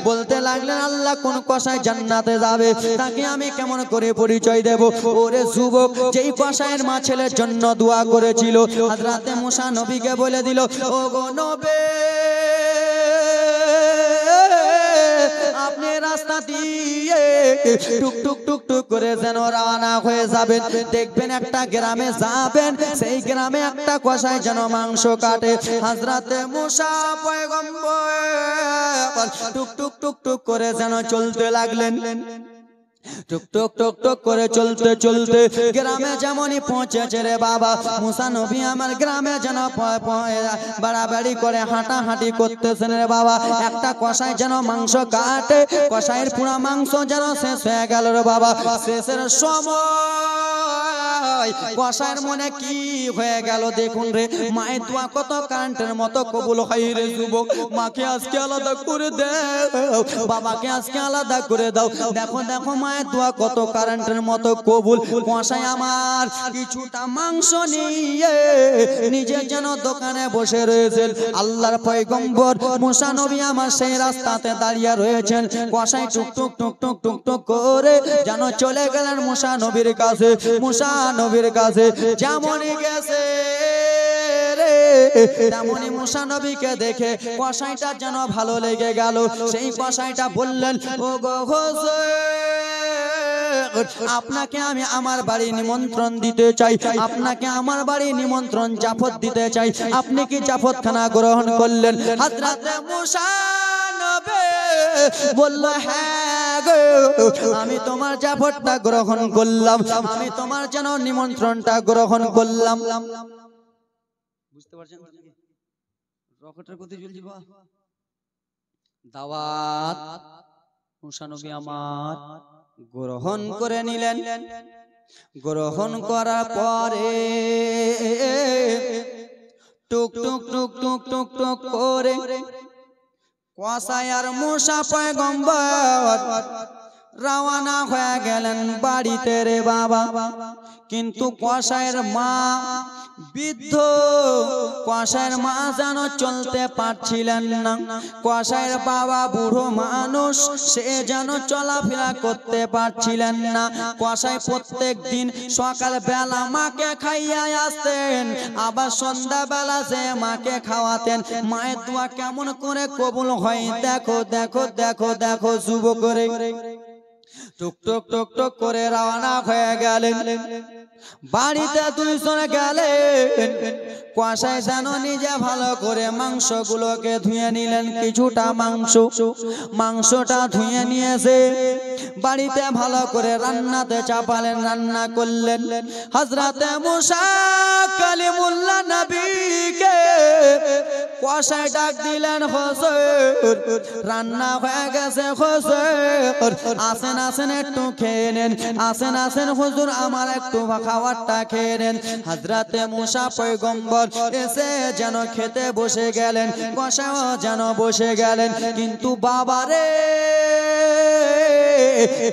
Speaker 1: বলতে লাগলেন আল্লাহ কোন কসাই জান্নাতে যাবে, তাকে আমি কেমন করে পরিচয় দেব? ওরে যুবক, যেই কসাইয়ের মা ছেলের জন্য দোয়া করেছিল, হযরতে মুসা নবীকে বলে দিল, ওগো নবী আপনি রাস্তা দিয়ে টুক টুক টুক টুক করে যেন রওনা হয়ে যাবেন। দেখবেন একটা গ্রামে যাবেন, সেই গ্রামে একটা কসাই যেন মাংস কাটে। হযরতে মুসা পয়গম্বর টুক টুক টুক টুক করে যেন চলতে লাগলেন। টুক টুক টুক টুক করে চলতে চলতে গ্রামে যেমনই পৌঁছেছে রে বাবা, মুসা নবী আমার গ্রামে যেন বাড়াবাড়ি করে হাঁটাহাঁটি করতেছেন রে বাবা। একটা কসাই যেন মাংস কাটে, কসাইয়ের পুরা মাংস যেন শেষ হয়ে গেল রে বাবা। শেষের সময় কসাইয়ের মনে কি হয়ে গেল দেখুন রে। মায়ের দোয়া কত কারেন্টের মতো কবুল হয় রে যুবক। মাকে আজকে আলাদা করে দাও, বাবাকে আজকে আলাদা করে দাও। দেখো দেখো মায়ের দোয়া কত কারেন্টের মতো কবুল। কসাই আমার কিছুটা মাংস নিয়ে নিজে যেন দোকানে বসে রয়েছেন। আল্লাহর পয়গম্বর মুসা নবী আমার সেই রাস্তাতে দাঁড়িয়ে রয়েছেন। কসাই টুক টুক টুক টুক টুক টুক করে যেন চলে গেলেন মুসা নবীর কাছে। মুসা নবীর কাছে যেমনই গেছে তেমনি মুসা নবীকে দেখে কসাইটা যেন ভালো লেগে গেল। সেই কসাইটা বললেন, ওগো হুজুর আপনাকে আমি আমার বাড়ি নিমন্ত্রণ দিতে চাই, আপনাকে আমার বাড়ি নিমন্ত্রণ জাফত দিতে চাই, আপনি কি জাফতখানা গ্রহণ করলেন? হযরতে মুসা নবী বলল, হ্যাঁ গো আমি তোমার জাফতটা গ্রহণ করলাম, আমি তোমার যেন নিমন্ত্রণটা গ্রহণ করলাম। বুঝতে পারছেন রকেটের গতি চলছে বা দাওয়াত মুসা নবী আমার গ্রহণ করে নিলেন। গ্রহণ করার পরে টুক টুক টুক টুক টুক টুক করে কসাই আর মুসা পয়গম্বর রওনা হয়ে গেলেন বাড়িতে রে বাবা। কিন্তু কসাইয়ের মা বৃদ্ধ, কসাইয়ের মা যেন চলতে পারছিলেন না। কসাইয়ের বাবা বুড়ো মানুষ, সে যেন চলাফেরা করতে পারছিলেন না। কসাই প্রত্যেক দিন সকাল বেলা মাকে খাইয়া আসতেন, আবার সন্ধ্যা বেলা সে মাকে খাওয়াতেন। মায়ের দোয়া কেমন করে কবুল হয় দেখো দেখো দেখো দেখো যুবক করে। টুক টুক টুক টুক করে রওনা হয়ে গেলেন বাড়িতে। দুইজন গেলেন, কসাই যেন নিজে ভালো করে মাংসগুলোকে ধুয়ে নিলেন। কিছুটা মাংসটা ধুয়ে নিয়েছে বাড়িতে ভালো করে রান্নাতে চাপালেন, রান্না করলেন। হযরতে মুসা কালিমুল্লাহ নবীকে কষাই ডাক দিলেন, হুজুর রান্না হয়ে গেছে, হুজুর আসেন আসেন একটু খেয়ে নেন, আসেন আসেন হুজুর আমার একটু খাবারটা খেয়ে নেন। হযরতে মুসা পয়গম্বর এসে যেন খেতে বসে গেলেন, কষাইও যেন বসে গেলেন, কিন্তু বাবারে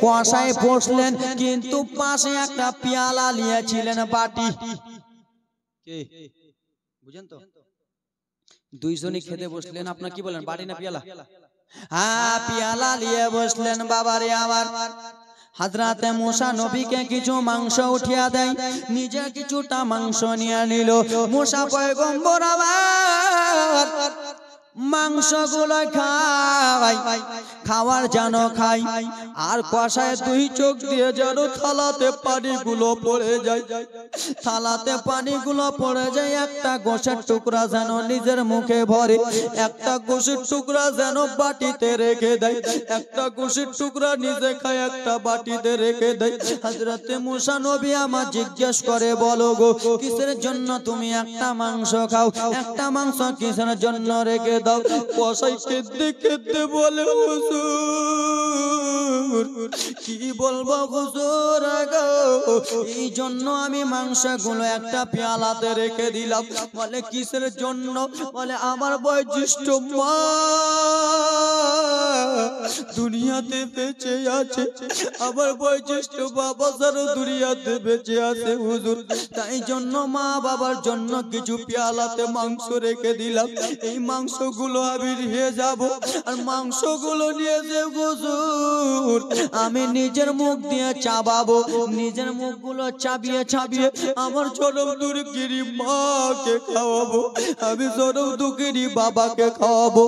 Speaker 1: কষাই বসলেন কিন্তু পাশে একটা পেয়ালা নিয়েছিলেন, বাটি। কে বুঝেন তো? দুইজনই খেতে বসলেন, আপনার কি বলেন, বাটি না পেয়ালা? হ্যাঁ পেয়ালা নিয়ে বসলেন। বাবারে আমার হযরতে মুসা নবীকে কিছু মাংস উঠিয়া দেয়, নিজে কিছুটা মাংস নিয়ে নিল। মুসা পয়গম্বর আবার মাংসগুলো খায়, খাওয়ার যেন খাই, আর কষায় দুই চোখ দিয়ে যেন থালাতে পানিগুলো পড়ে যায়, থালাতে পানিগুলো পড়ে যায়। একটা গোশের টুকরা যেন নিজের মুখে ভরে, একটা গোশের টুকরা যেন বাটিতে রেখে দেয়, একটা গোশের টুকরা নিজে খায়, একটা বাটিতে রেখে দেয়। হযরতে মুসা নবী আমার জিজ্ঞেস করে, বলো গো কিসের জন্য তুমি একটা মাংস খাও, একটা মাংস কিসের জন্য রেখে দাও? কষাই কেঁদে কেঁদে বলে, হুজুর কি বলবো হুজুর গো, এই জন্য আমি মাংসগুলো একটা পেয়ালাতে রেখে দিলাম। বলে কিসের জন্য? বলে আমার বয়োজ্যেষ্ঠ মা দুনিয়াতে বেঁচে আছে, আমার বয়োজ্যেষ্ঠ বাবা যারা দুনিয়াতে বেঁচে আছে হুজুর, তাই জন্য মা বাবার জন্য কিছু পেয়ালাতে মাংস রেখে দিলাম। এই মাংসগুলো আমি নিয়ে যাব, আর মাংসগুলো নিয়ে যে হুজুর আমি নিজের মুখ দিয়ে চাবাবো, নিজের মুখগুলো চাবিয়ে চাবিয়ে আমার জনম দুঃখিনী মাকে খাওয়াবো, আমি জনম দুঃখিনী বাবাকে খাওয়াবো।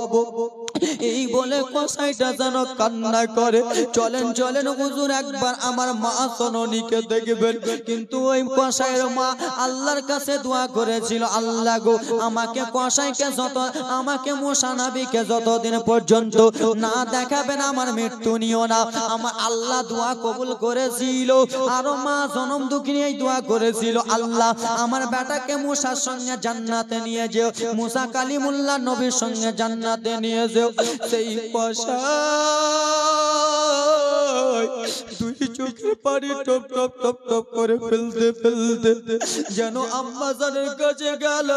Speaker 1: এই বলে কসাইটা যেন কান্না করে। চলেন চলেন হুজুর একবার আমার মা সননীকে দেখবেন। কিন্তু ওই কসাইয়ের মা আল্লাহর কাছে দোয়া করেছিল, আল্লাহ গো আমাকে কসাইকে যত, আমাকে মুসা নবীকে যতদিন পর্যন্ত না দেখাবেন আমার মৃত্যু নিও না। আমার আল্লাহ দোয়া কবুল করেছিল, আর মা জনম দুঃখিনী এই দোয়া করেছিল, আল্লাহ আমার বেটাকে মুসার সঙ্গে জান্নাতে নিয়ে যেও, মুসা কালিমুল্লাহ নবীর সঙ্গে জান্নাতে নিয়ে যেও। সেই কসাই দুই চোখের পানি টপ টপ টপ টপ করে ফেলতে ফেলতে যেন আম্মা জানের কাছে গেল,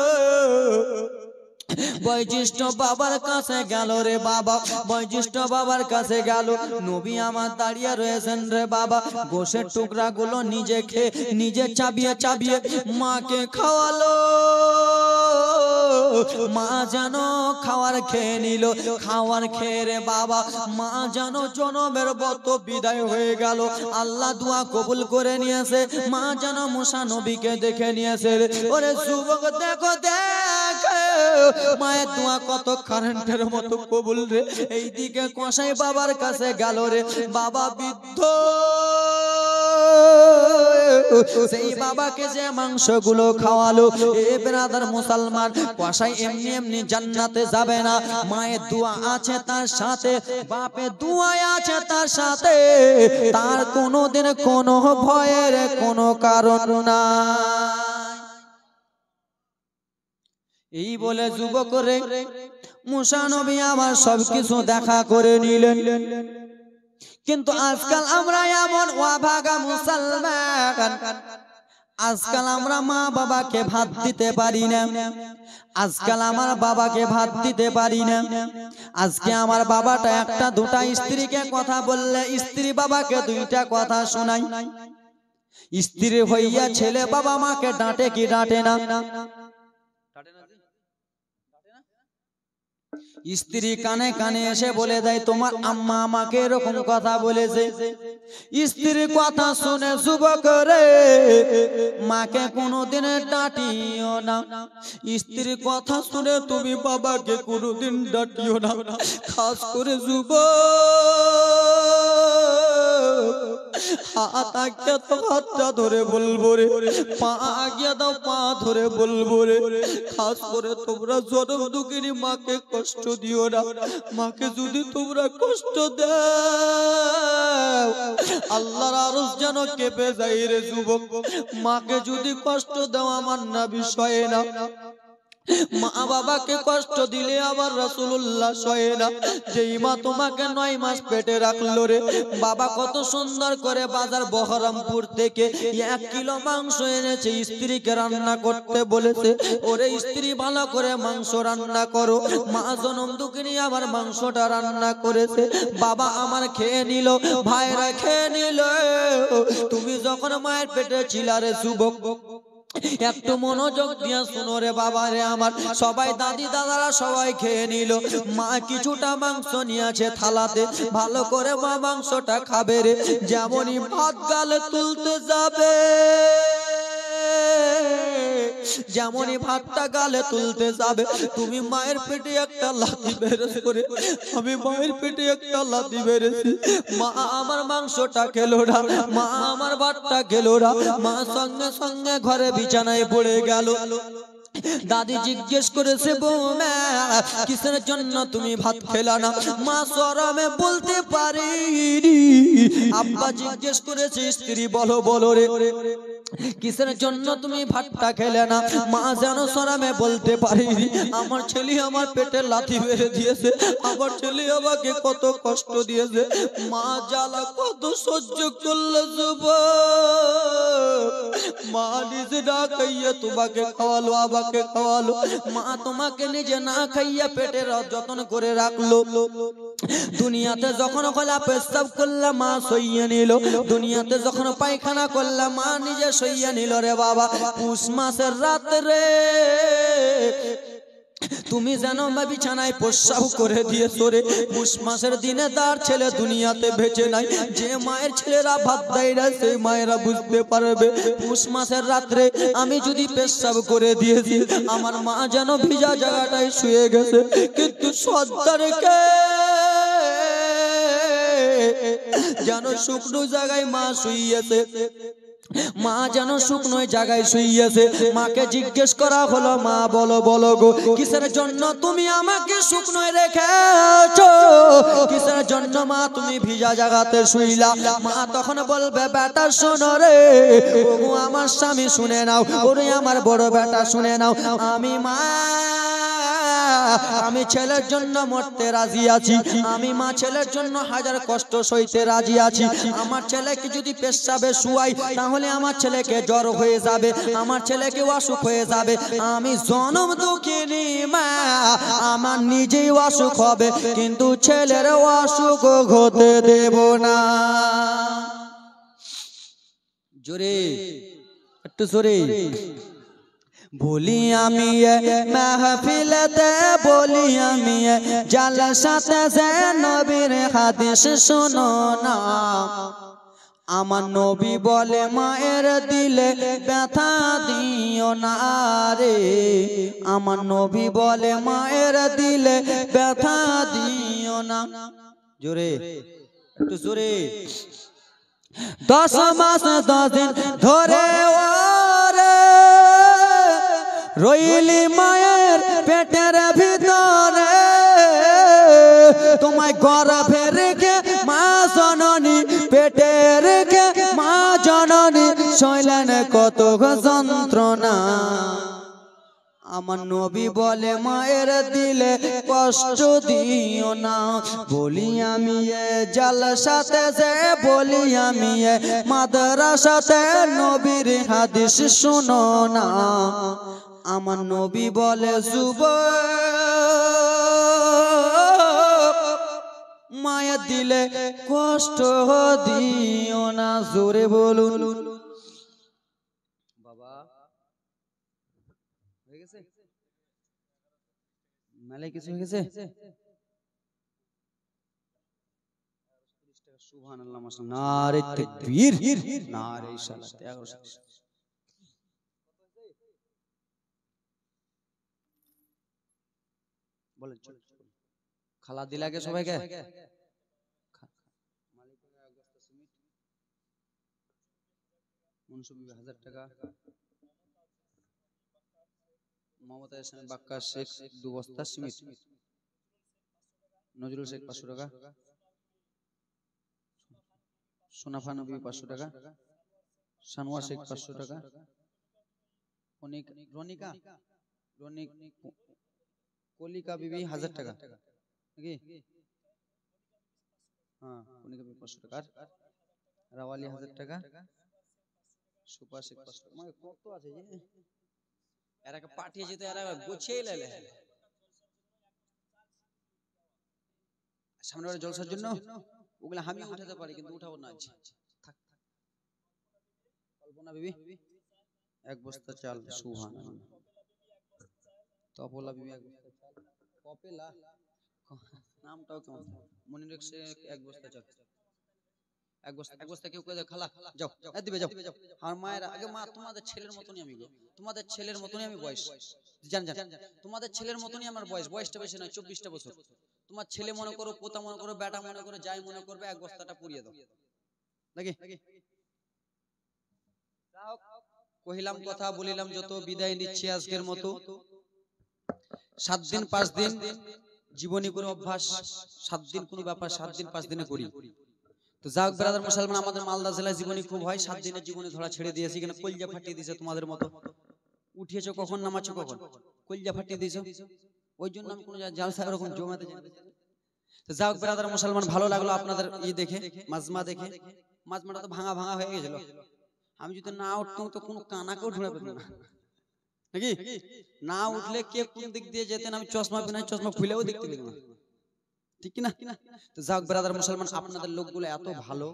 Speaker 1: বয়োজ্যেষ্ঠ বাবার কাছে গেল রে বাবা, বয়োজ্যেষ্ঠ বাবার কাছে গেল। নবী আমার দাঁড়িয়ে রয়েছেন রে বাবা, গোশের টুকরা গুলো নিজে খেয়ে নিজে চাবিয়ে চাবিয়ে মাকে খাওয়ালো। মা যেন খাওয়ার খেয়ে নিল, খাওয়ার খেয়ে রে বাবা মা যেন জনমের মত বিদায় হয়ে গেল। আল্লাহ দোয়া কবুল করে নিয়েছে, মা যেন মুসা নবীকে দেখে নিয়েছে। ওরে যুবক দেখো দেখ, মায়ের দোয়া কত কারেন্টের মতো কবুল রে। এইদিকে কসাই বাবার কাছে গেল রে বাবা, বৃদ্ধ সেই বাবাকে যে মাংসগুলো খাওয়ালো। এ ব্রাদার মুসলমান, কসাই এমনি এমনি জান্নাতে যাবে না, মায়ের দোয়া আছে তার সাথে, বাপের দোয়া আছে তার সাথে, তার কোনোদিন কোনো ভয়ের কোনো কারণ নাই। এই বলে যুবক রে মুসা নবী আমার সবকিছু দেখা করে নিলেন। কিন্তু আজকাল আমরা এমন অভাগা মুসলমান, আজকাল আমরা মা বাবাকে ভাত দিতে পারি না, আজকাল আমার বাবাকে ভাত দিতে পারি না। আজকে আমার বাবাটা একটা দুটা স্ত্রীকে কথা বললে স্ত্রী বাবাকে দুইটা কথা শোনায়। স্ত্রী হইয়া ছেলে বাবা মাকে ডাঁটে কি ডাঁটে না? স্ত্রী কানে কানে এসে বলে দেয় তোমার আম্মা আমাকে এরকম কথা বলেছে। স্ত্রীর কথা শুনে যুবক রে মাকে কোনোদিন ডাঁটিও না। স্ত্রীর কথা শুনে তুমি বাবাকে কোনোদিন ডাঁটিও না। খাস করে যুবক হাত আগিয়ে দাও হাতটা ধরে বলবো রে, পা আগিয়ে দাও পা ধরে বলবো রে। খাস করে তোমরা জনম দুঃখিনী মাকে কষ্ট দিও না। মাকে যদি তোমরা কষ্ট দাও আল্লাহর আরশ যেন কেঁপে যায় রে যুবক। মাকে যদি কষ্ট দাও আমার না বিষয়ে না, মা বাবাকে কষ্ট দিলে আবার রাসূলুল্লাহ সয়ে না। যেই মা তোমাকে 9 মাস পেটে রাখলো রে, বাবা কত সুন্দর করে বাজার বহরমপুর থেকে 1 কিলো মাংস এনেছে, স্ত্রীকে রান্না করতে বলেছে। ওরে স্ত্রী ভালো করে মাংস রান্না করো। মা জনম দুঃখিনী আবার মাংসটা রান্না করেছে, বাবা আমার খেয়ে নিল, ভাইরা খেয়ে নিল। তুমি যখন মায়ের পেটে ছিলা রে যুবক, একটু মনোযোগ দিয়ে শুনো রে বাবা রে আমার। সবাই দাদি দাদারা সবাই খেয়ে নিল, মা কিছুটা মাংস নিয়েছে থালাতে, ভালো করে মা মাংসটা খাবে রে। যেমনই ভাত গালে তুলতে যাবে, যেমনই ভাতটা গালে তুলতে যাবে, তুমি মায়ের পেটে একটা লাথি মেরেছ করে, আমি মায়ের পেটে একটা লাথি মেরেছি। মা আমার মাংসটা খেলো না, মা আমার ভাতটা খেলো না, মা সঙ্গে সঙ্গে ঘরে বিছানায় পড়ে গেল। দাদি জিজ্ঞেস করেছে, বৌমা কিসের জন্য তুমি ভাত খেলা না? মা শরমে বলতে পারেনি। আব্বা জিজ্ঞেস করেছে, স্ত্রী বলো বলো রে, কিসের জন্য তুমি ভাতটা খেলে না? মা যেন শরমে বলতে পারেনি। আমার ছেলে আমার পেটে লাথি মেরে দিয়েছে, আমার ছেলে আমাকে কত কষ্ট দিয়েছে, মা জ্বালা কত সহ্য করলে যুবক। মা নিজে না খাইয়া তোমাকে খাওয়ালো, আমাকে খাওয়ালো। মা তোমাকে নিজে না খাইয়া পেটের যত্ন করে রাখলো। দুনিয়াতে যখন গলা পেশাব করলে মা সইয়ে নিল, দুনিয়াতে যখন পায়খানা করলে মা নিজে সইয়ে নিল রে বাবা। পুষ মাসের রাত্রে তুমি যেন বিছানায় প্রস্রাব করে দিয়েছো রে। পুষ মাসের দিনে তার ছেলে দুনিয়াতে বেঁচে নাই। যে মায়ের ছেলেরা ভাত দেয় না সেই মায়েরা বুঝতে পারবে। পুষ মাসের রাত্রে আমি যদি পেশাব করে দিয়েছি, আমার মা যেন ভিজা জায়গাটায় শুয়ে গেছে, কিন্তু সন্তানকে যেন শুকনো জায়গায় মা শুইয়েছে। মা যেন শুকনো জায়গায় শুইয়েছে। মাকে জিজ্ঞেস করা হলো, মা বলো বলো গো, কিসের জন্য তুমি আমাকে শুকনো রেখেছো? কিসের জন্য মা তুমি ভিজা জায়গাতে শুইলা? মা তখন বলবে, বেটা শোনো রে, ওগো আমার স্বামী শুনে নাও, ওরে আমার বড় বেটা শুনে নাও, আমি মা আমি ছেলের জন্য মরতে রাজি আছি, আমি মা ছেলের জন্য হাজার কষ্ট সইতে রাজি আছি। আমার ছেলেকে যদি পেশাবে শুয়াই তাহলে আমার ছেলেকে জ্বর হয়ে যাবে, আমার ছেলেকে অসুখ হয়ে যাবে। আমি জনম দুঃখিনী মা, আমার নিজেই অসুখ হবে, কিন্তু ছেলের অসুখ হতে দেব না। জোরে একটু জোরে বলি আমি মাহফিলতে, বলি আমি জালসাতে যে নবীর হাদিস শোনো না। আমার নবী বলে, মায়ের দিলে ব্যথা দিও না রে। আমার নবী বলে, মায়ের দিলে ব্যথা দিও না। জোরে একটু জোরে। 10 মাস 10 দিন ধরে ওরে রইলি মায়ের পেটের ভিতরে, তোমায় গর্ভে রেখে মা জননী, পেটে রেখে মা জননী সইলেন কত যন্ত্রণা। আমার নবী বলে, মায়ের দিলে কষ্ট দিও না। বলি আমি জালসাতে যে, বলি আমি মাদ্রাসাতে নবীর হাদিস শুনো না। আমার নবী বলে, যুবক মায়ের দিলে কষ্ট দিও না। জোরে বলুন বাবা। হয়ে গেছে মেলায় কিছু হয়ে গেছে? সুবহানাল্লাহ, মাশাআল্লাহ, নারে তাকবীর, নারে সালাত। বলেন খালা দিলাকে সবাইকে মনসুর বিবি 1000 টাকা, মমতা হোসেন বাক্কা শেখ 2 বস্তা সিমেন্ট, নজরুল শেখ 500 টাকা, সোনাফা নবী 500 টাকা, সানোয়া শেখ 500 টাকা, রনিকা কলিকা বিবি 1000 টাকা নাকি? হ্যাঁ, কলিকা বিবি 500 টাকা, রাওয়ালি 1000 টাকা, সুপা শেখ 500 টাকা। মানে কত আছে যে এরা পাঠিয়েছে তো এরা গোছিয়ে লাইলে সামনে বারে জলসার জন্য ওগুলা আমি উঠাতে পারি কিন্তু উঠাবো না আজ। থাক কল্পনা বিবি 1 বস্তা চাল, সুবহানাল্লাহ। তপলা বিবি 1 বস্তা চাল, কপেলা নামটাও কেমন, মনির শেখ 1 বস্তা চাল, 1 বস্তা কেউ কই দাও খালা যাও দিবে যাও। আর মায়ের আগে মা তোমাদের ছেলের মতনই আমি গো, তোমাদের ছেলের মতনই আমি বয়স, জান তোমাদের ছেলের মতনই আমার বয়সটা বেশি নয়, 24টা বছর। তোমার ছেলে মনে করো, পোতা মনে করো, বেটা মনে করো, যাই মনে করবে 1 বস্তাটা পুড়িয়ে দাও নাকি? কহিলাম কথা বলিলাম যত, বিদায় নিচ্ছি আজকের মতো। 7 দিন 5 দিন জীবনী করে অভ্যাস, 7 দিন কোনো ব্যাপার 7 দিন 5 দিনে করি। তো যাক ব্রাদার মুসলমান, আমাদের মালদা জেলায় জীবনী খুব হয়, 7 দিনের জীবনী ধরা ছেড়ে দিয়েছি, কেন কলজা ফাটিয়ে দিয়েছে তোমাদের মতো। উঠিয়েছো কখন, নামাচ্ছো কখন, কলজা ফাটিয়ে দিয়েছো, ওই জন্য আমি কোনো জালসা এরকম জমাতে যাই। তো যাক ব্রাদার মুসলমান, ভালো লাগলো আপনাদের দেখে, মাজমা দেখে। মাজমাটা তো ভাঙা ভাঙা হয়ে গেছিল, আমি যদি না উঠতাম তো কোনো কানাকেও ঢুঁড়ে পেতাম না নাকি? না উঠলে কে কোন দিক দিয়ে যেতেন, আমি চশমা বিনা চশমা খুলেও দেখতে পেতাম না, ঠিক কি না? তো যাক ব্রাদার মুসলমান, আপনাদের লোকগুলো এত ভালো,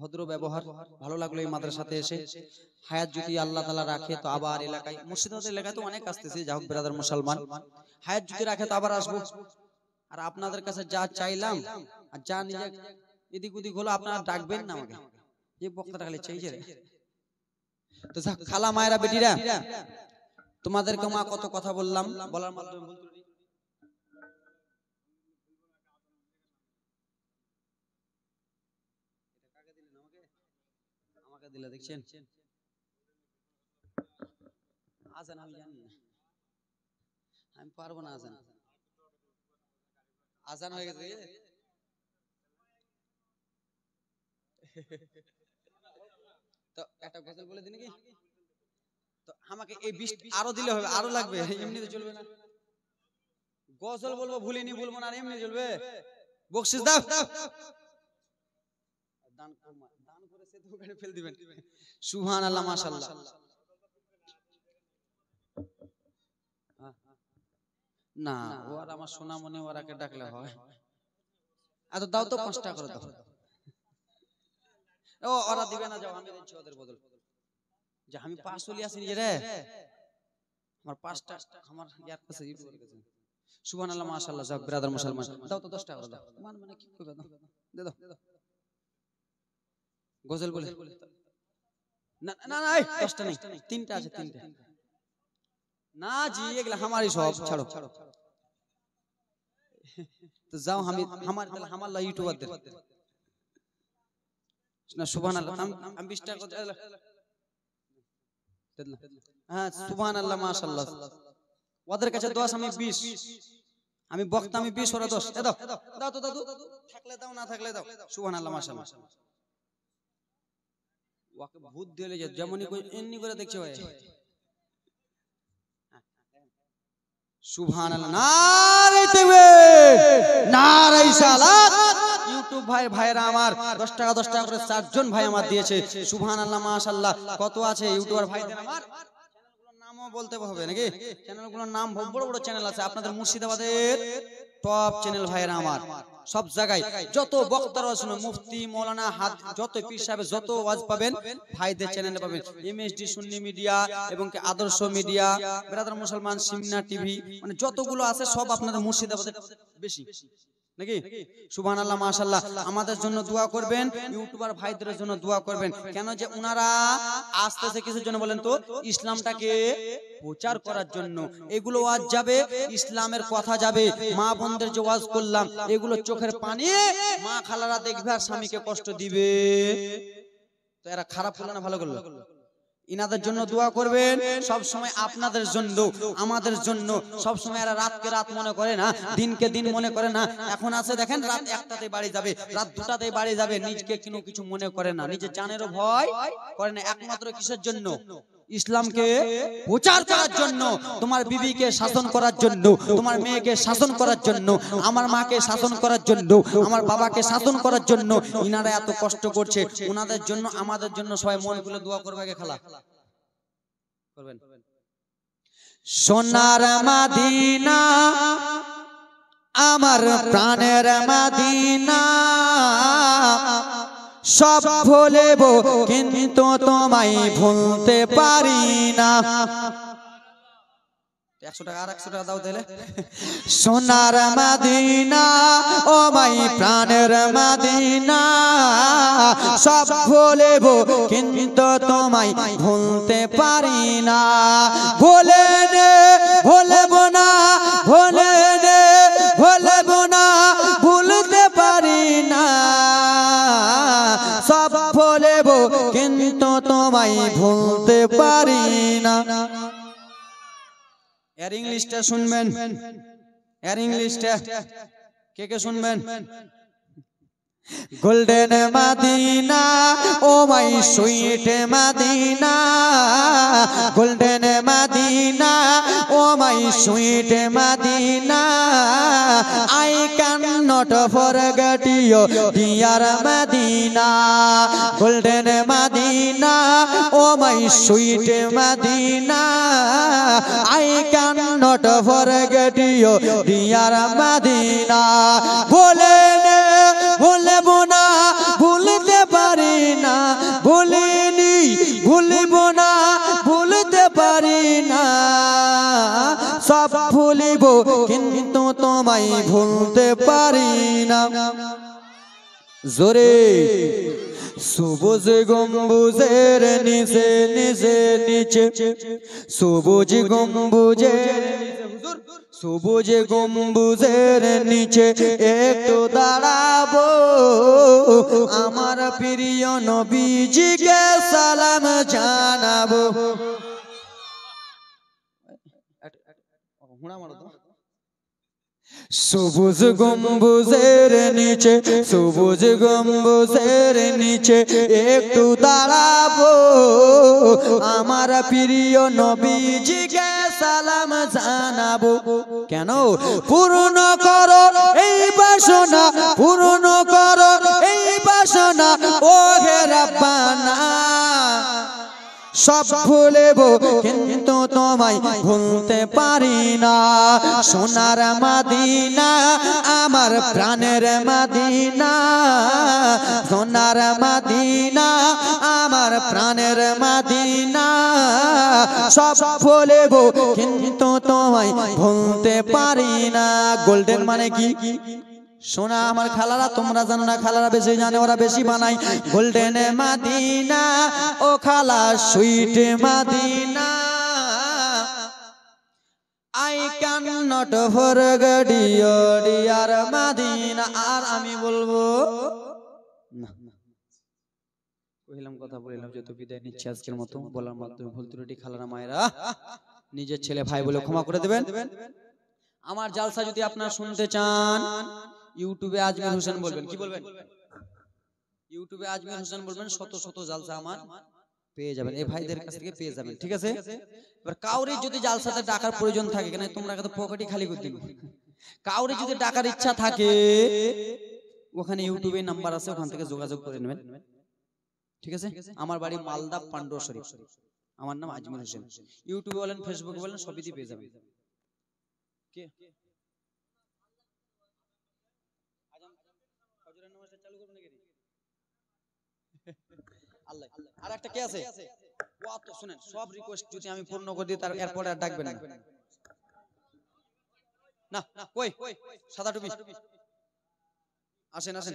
Speaker 1: ভদ্র ব্যবহার, ভালো লাগলো এই মাদ্রাসাতে এসে। হায়াত যদি আল্লাহ তাআলা রাখে তো আবার এলাকায়, মুর্শিদাবাদ এলাকায় তো অনেক আসতেছে, যাক ব্রাদার মুসলমান, হায়াত যদি রাখে তো আবার আসবো। আর আপনাদের কাছে যা চাইলাম আর যা নিজে এদিক ওদিক হলো, আপনারা ডাকবেন না আমাকে, এই বক্তাটা খালি চাইছে রে। তো যাক খালা মায়েরা বেটিরা, তোমাদেরকে মা কত কথা বললাম, বলার মাধ্যমে আমাকে দিলে দেখছেন আজান, আমি জানি না, আমি পারবো না আজান, আজান হয়ে গেছে। তো একটা গজল বলে দিন কি? তো আমাকে এই 20 আরো দিলে হবে, আরো লাগবে, এমনিতে চলবে না। গজল বলবো, ভুলিনি বলবো না, আর এমনি চলবে। বকশিস দাও, দান করে সে তো ওখানে ফেল দিবেন। সুবহানাল্লাহ, মাশাআল্লাহ। না ও আর আমার সোনা মনে ওরাকে ডাকলে হয়। এত দাও তো 5 টাকা করে দাও। ও ওরা দিবে না, যাও আমি দিচ্ছি ওদের বদল। যে আমি 5 চলি আসি নিজে রে, আমার 5টা আমার ইয়ার কাছে ইউটিউবের কাছে। সুবহানাল্লাহ, মাশাআল্লাহ। যাক ব্রাদার মুসলমান, দাও তো 10 টাকা করে দাও। মানে কি করবে, দাও দে দাও। গজল বলে না না না, 10টা নেই, 3টা আছে, 3টা না জি, এগুলা আমারই সব, ছাড়ো। তো যাও, আমি আমার লা ইউটিউবারদের না। সুবহানাল্লাহ, আমি 20 টাকা করে, হ্যাঁ সুবহানাল্লাহ, মাশাআল্লাহ। ওদের কাছে 10, আমি 20, আমি বক্তা, আমি 20, ওরা 10। দাও দাও তো দাদু, থাকলে দাও, না থাকলে দাও। সুবহানাল্লাহ, মাশাআল্লাহ। ওকে ভূত দিলে যে যেমনই কই এমনি করে দেখছে ভাই। সুবহানাল্লাহ, নারে তাকবীর, নারে সালাত। ইউটিউব ভাইরা আমার 10 টাকা করে 4 জন ভাই আমার দিয়েছে। সুবহানাল্লাহ, মাশাআল্লাহ। কত আছে ইউটিউবার ভাইদের আমার? চ্যানেলগুলোর নামও বলতে হবে নাকি? চ্যানেলগুলোর নাম বড় বড় চ্যানেল আছে আপনাদের মুর্শিদাবাদের টপ চ্যানেল ভাইরা আমার। সব জায়গায় যত বক্তারা আছেন, মুফতি মৌলানা যত পীর সাহেব, যত ওয়াজ পাবেন ভাইদের চ্যানেলে পাবেন। এমএসডি সুন্নি মিডিয়া এবং আদর্শ মিডিয়া, ব্রাদার মুসলমান, সিমনা টিভি, মানে যতগুলো আছে সব আপনাদের মুর্শিদাবাদের বেশি নাকি? সুবহানাল্লাহ, মাশাআল্লাহ। আমাদের জন্য দোয়া করবেন, ইউটিউবার ভাইদের জন্য দোয়া করবেন। কেন যে উনারা আসতেছে কিছুর জন্য বলেন তো? ইসলামটাকে প্রচার করার জন্য। এগুলো ওয়াজ যাবে, ইসলামের কথা যাবে। মা বোনদের যে ওয়াজ করলাম, এগুলো চোখের পানি মা খালারা দেখবে আর স্বামীকে কষ্ট দিবে। তো এরা খারাপ করলো না ভালো করলো? ইনাদের জন্য দোয়া করবেন, সব সময় আপনাদের জন্য আমাদের জন্য। সব সময় এরা রাতকে রাত মনে করে না, দিনকে দিন মনে করে না। এখন আছে দেখেন রাত 1টাতে বাড়ি যাবে, রাত 2টাতে বাড়ি যাবে, নিজকে কিছু মনে করে না, নিজের জানেরও ভয় করে না। একমাত্র কিসের জন্য? ইসলামকে প্রচার করার জন্য, তোমার বিবিকে শাসন করার জন্য, তোমার মেয়েকে শাসন করার জন্য, আমার মাকে শাসন করার জন্য, আমার বাবাকে শাসন করার জন্য। ইনারা এত কষ্ট করছে, ওনাদের জন্য আমাদের জন্য সবাই মন খুলে দোয়া করবে। আগে খালা করবেন। সোনার মদিনা আমার প্রাণের মদিনা, সব ভুলেব কিন্তু তোমায় ভুলতে পারি না। 100 টাকা আর 100 টাকা দাও তাহলে। সোনার মদিনা ও মাই প্রাণের মদিনা, সব ভুলেব কিন্তু তোমায় ভুলতে পারি না। ভুলব না, ভুলব না, ভুলতে পারি না। সব ভুলব কিন্তু তোমায় ভুলতে পারি না। এর ইংলিশটা শুনবেন, এর ইংলিশটা কে শুনবেন? Golden Medina oh my sweet Medina, golden Medina oh my sweet Medina, I cannot forget you dear Medina, golden Medina oh my sweet Medina, I cannot forget you dear Medina। ভুলব না, ভুলতে পারি না, ভুলিনি, ভুলব না, ভুলতে পারি না। সব ভুলিব কিন্তু তোমায় ভুলতে পারি না। জোরে সবুজ গম্বুজের নিচে নিচে নিচে, সবুজ গম্বুজের, সবুজ গম্বুজের নিচে একটু দাঁড়াবো, আমার প্রিয় নবীজিকে সালাম জানাবো। সবুজ গম্বুজের নিচে, সবুজ গম্বুজের নিচে একটু দাঁড়াবো, আমার প্রিয় নবীজিকে সালাম জানাবো। কেন? পূর্ণ করো এই বাসনা, পূর্ণ করো এই বাসনা ও হে রাব্বানা। সব ভুলব কিন্তু তোমায় ভুলতে পারি না। সোনার মদিনা আমার প্রাণের মদিনা, সোনার মদিনা আমার প্রাণের মদিনা, সব ভুলব কিন্তু তোমায় ভুলতে পারি না। গোল্ডেন মানে কি? সোনা আমার খালারা, তোমরা জানো না, খালারা বেশি জানে, ওরা বেশি বানায়। গোল্ডেন মদিনা ও খালা sweet Medina, I cannot forget you dear Madina. আর আমি বলবো না, কইলাম কথা বলিলাম, যত বিদায় নিচ্ছি আজকের মতো। বলার মাধ্যমে ভুল ত্রুটি খালারা মায়েরা নিজের ছেলে ভাই বলে ক্ষমা করে দেবেন। আমার জালসা যদি আপনারা শুনতে চান, ইউটিউবে আজমির হোসেন বলবেন। কি বলবেন? ইউটিউবে আজমির হোসেন বলবেন, শত শত জালসা আমার পেয়ে যাবেন, এই ভাইদের কাছ থেকে পেয়ে যাবেন। ঠিক আছে? এবার কাউরে যদি জালসাতে টাকার প্রয়োজন থাকে, কেন তোমরা তো পকেটই খালি করে দিবে, কাউরে যদি টাকার ইচ্ছা থাকে, ওখানে ইউটিউবে নাম্বার আছে, ওখান থেকে যোগাযোগ করে নেবেন। ঠিক আছে? আমার বাড়ি মালদা পান্ডুয়া শরীফ, আমার নাম আজমির হোসেন। ইউটিউবে বলেন, ফেসবুকে বলেন, সবই পেয়ে যাবেন। কে আল্লাহ আর একটা কে আছে? ওয়া তো শুনেন, সব রিকোয়েস্ট যদি আমি পূর্ণ করে দিই, তার এরপরে আর ডাকবেন না। না কই সাদা টুপি আসেন, আসেন।